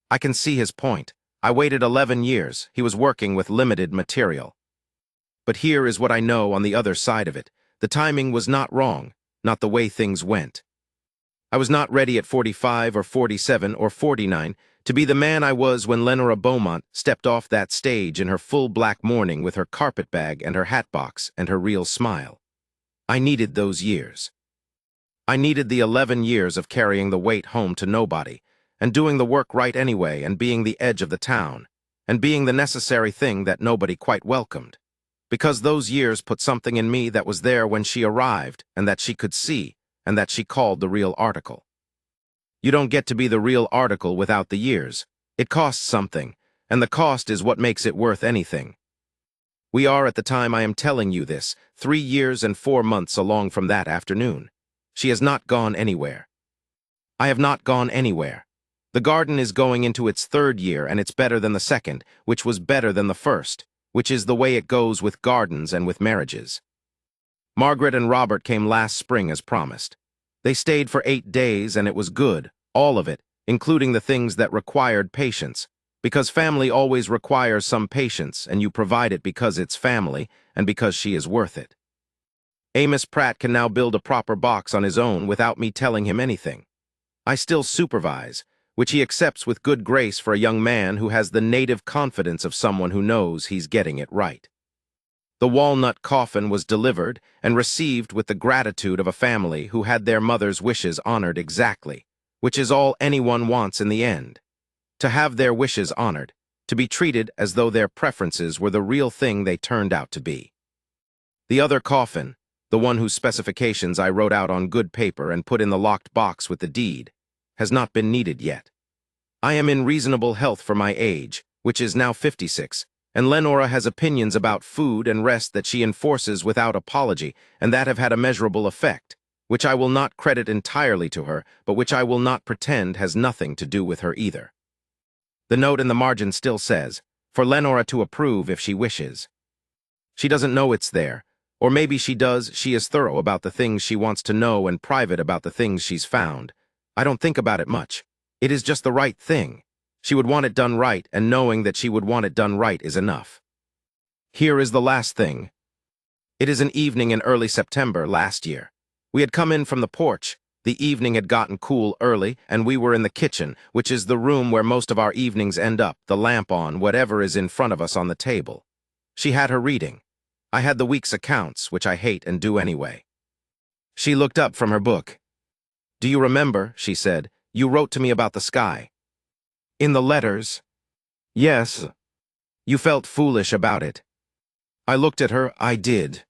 I can see his point. I waited 11 years. He was working with limited material. But here is what I know on the other side of it. The timing was not wrong, not the way things went. I was not ready at 45 or 47 or 49 to be the man I was when Lenora Beaumont stepped off that stage in her full black mourning with her carpetbag and her hatbox and her real smile. I needed those years. I needed the 11 years of carrying the weight home to nobody, and doing the work right anyway, and being the edge of the town, and being the necessary thing that nobody quite welcomed. Because those years put something in me that was there when she arrived, and that she could see, and that she called the real article. You don't get to be the real article without the years. It costs something, and the cost is what makes it worth anything. We are, at the time I am telling you this, 3 years and 4 months along from that afternoon. She has not gone anywhere. I have not gone anywhere. The garden is going into its 3rd year, and it's better than the 2nd, which was better than the 1st, which is the way it goes with gardens and with marriages. Margaret and Robert came last spring as promised. They stayed for 8 days, and it was good, all of it, including the things that required patience, because family always requires some patience, and you provide it because it's family, and because she is worth it. Amos Pratt can now build a proper box on his own without me telling him anything. I still supervise, which he accepts with good grace for a young man who has the native confidence of someone who knows he's getting it right. The walnut coffin was delivered and received with the gratitude of a family who had their mother's wishes honored exactly, which is all anyone wants in the end. To have their wishes honored, to be treated as though their preferences were the real thing they turned out to be. The other coffin, the one whose specifications I wrote out on good paper and put in the locked box with the deed, has not been needed yet. I am in reasonable health for my age, which is now 56, and Lenora has opinions about food and rest that she enforces without apology, and that have had a measurable effect, which I will not credit entirely to her, but which I will not pretend has nothing to do with her either. The note in the margin still says, for Lenora to approve if she wishes. She doesn't know it's there, or maybe she does. She is thorough about the things she wants to know and private about the things she's found. I don't think about it much. It is just the right thing. She would want it done right, and knowing that she would want it done right is enough. Here is the last thing. It is an evening in early September last year. We had come in from the porch. The evening had gotten cool early, and we were in the kitchen, which is the room where most of our evenings end up, the lamp on, whatever is in front of us on the table. She had her reading. I had the week's accounts, which I hate and do anyway. She looked up from her book. Do you remember, she said, you wrote to me about the sky? In the letters? Yes. You felt foolish about it. I looked at her. I did.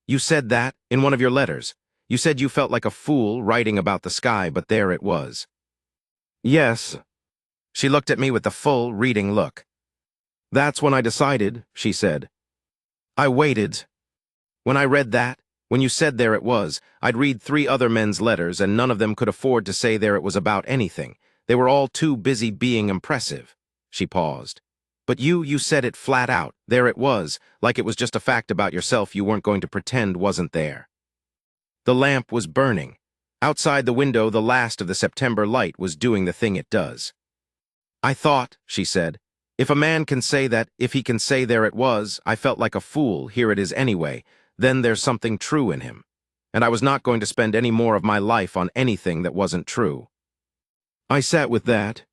You said that in one of your letters. You said you felt like a fool writing about the sky, but there it was. Yes. She looked at me with the full reading look. That's when I decided, she said. I waited. When I read that, when you said there it was, I'd read 3 other men's letters, and none of them could afford to say there it was about anything. They were all too busy being impressive. She paused. But you said it flat out. There it was, like it was just a fact about yourself you weren't going to pretend wasn't there. The lamp was burning. Outside the window, the last of the September light was doing the thing it does. I thought, she said, if a man can say that, if he can say there it was, I felt like a fool, here it is anyway, then there's something true in him. And I was not going to spend any more of my life on anything that wasn't true. I sat with that.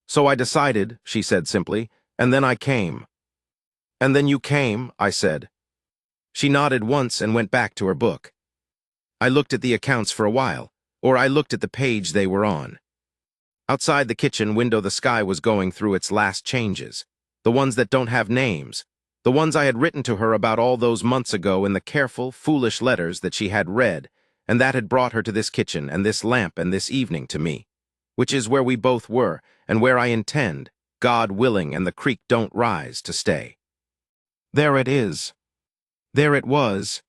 So I decided, she said simply, and then I came. And then you came, I said. She nodded once and went back to her book. I looked at the accounts for a while, or I looked at the page they were on. Outside the kitchen window, the sky was going through its last changes, the ones that don't have names, the ones I had written to her about all those months ago in the careful, foolish letters that she had read, and that had brought her to this kitchen and this lamp and this evening to me, which is where we both were and where I intend, God willing and the creek don't rise, to stay. There it is. There it was.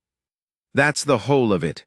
That's the whole of it.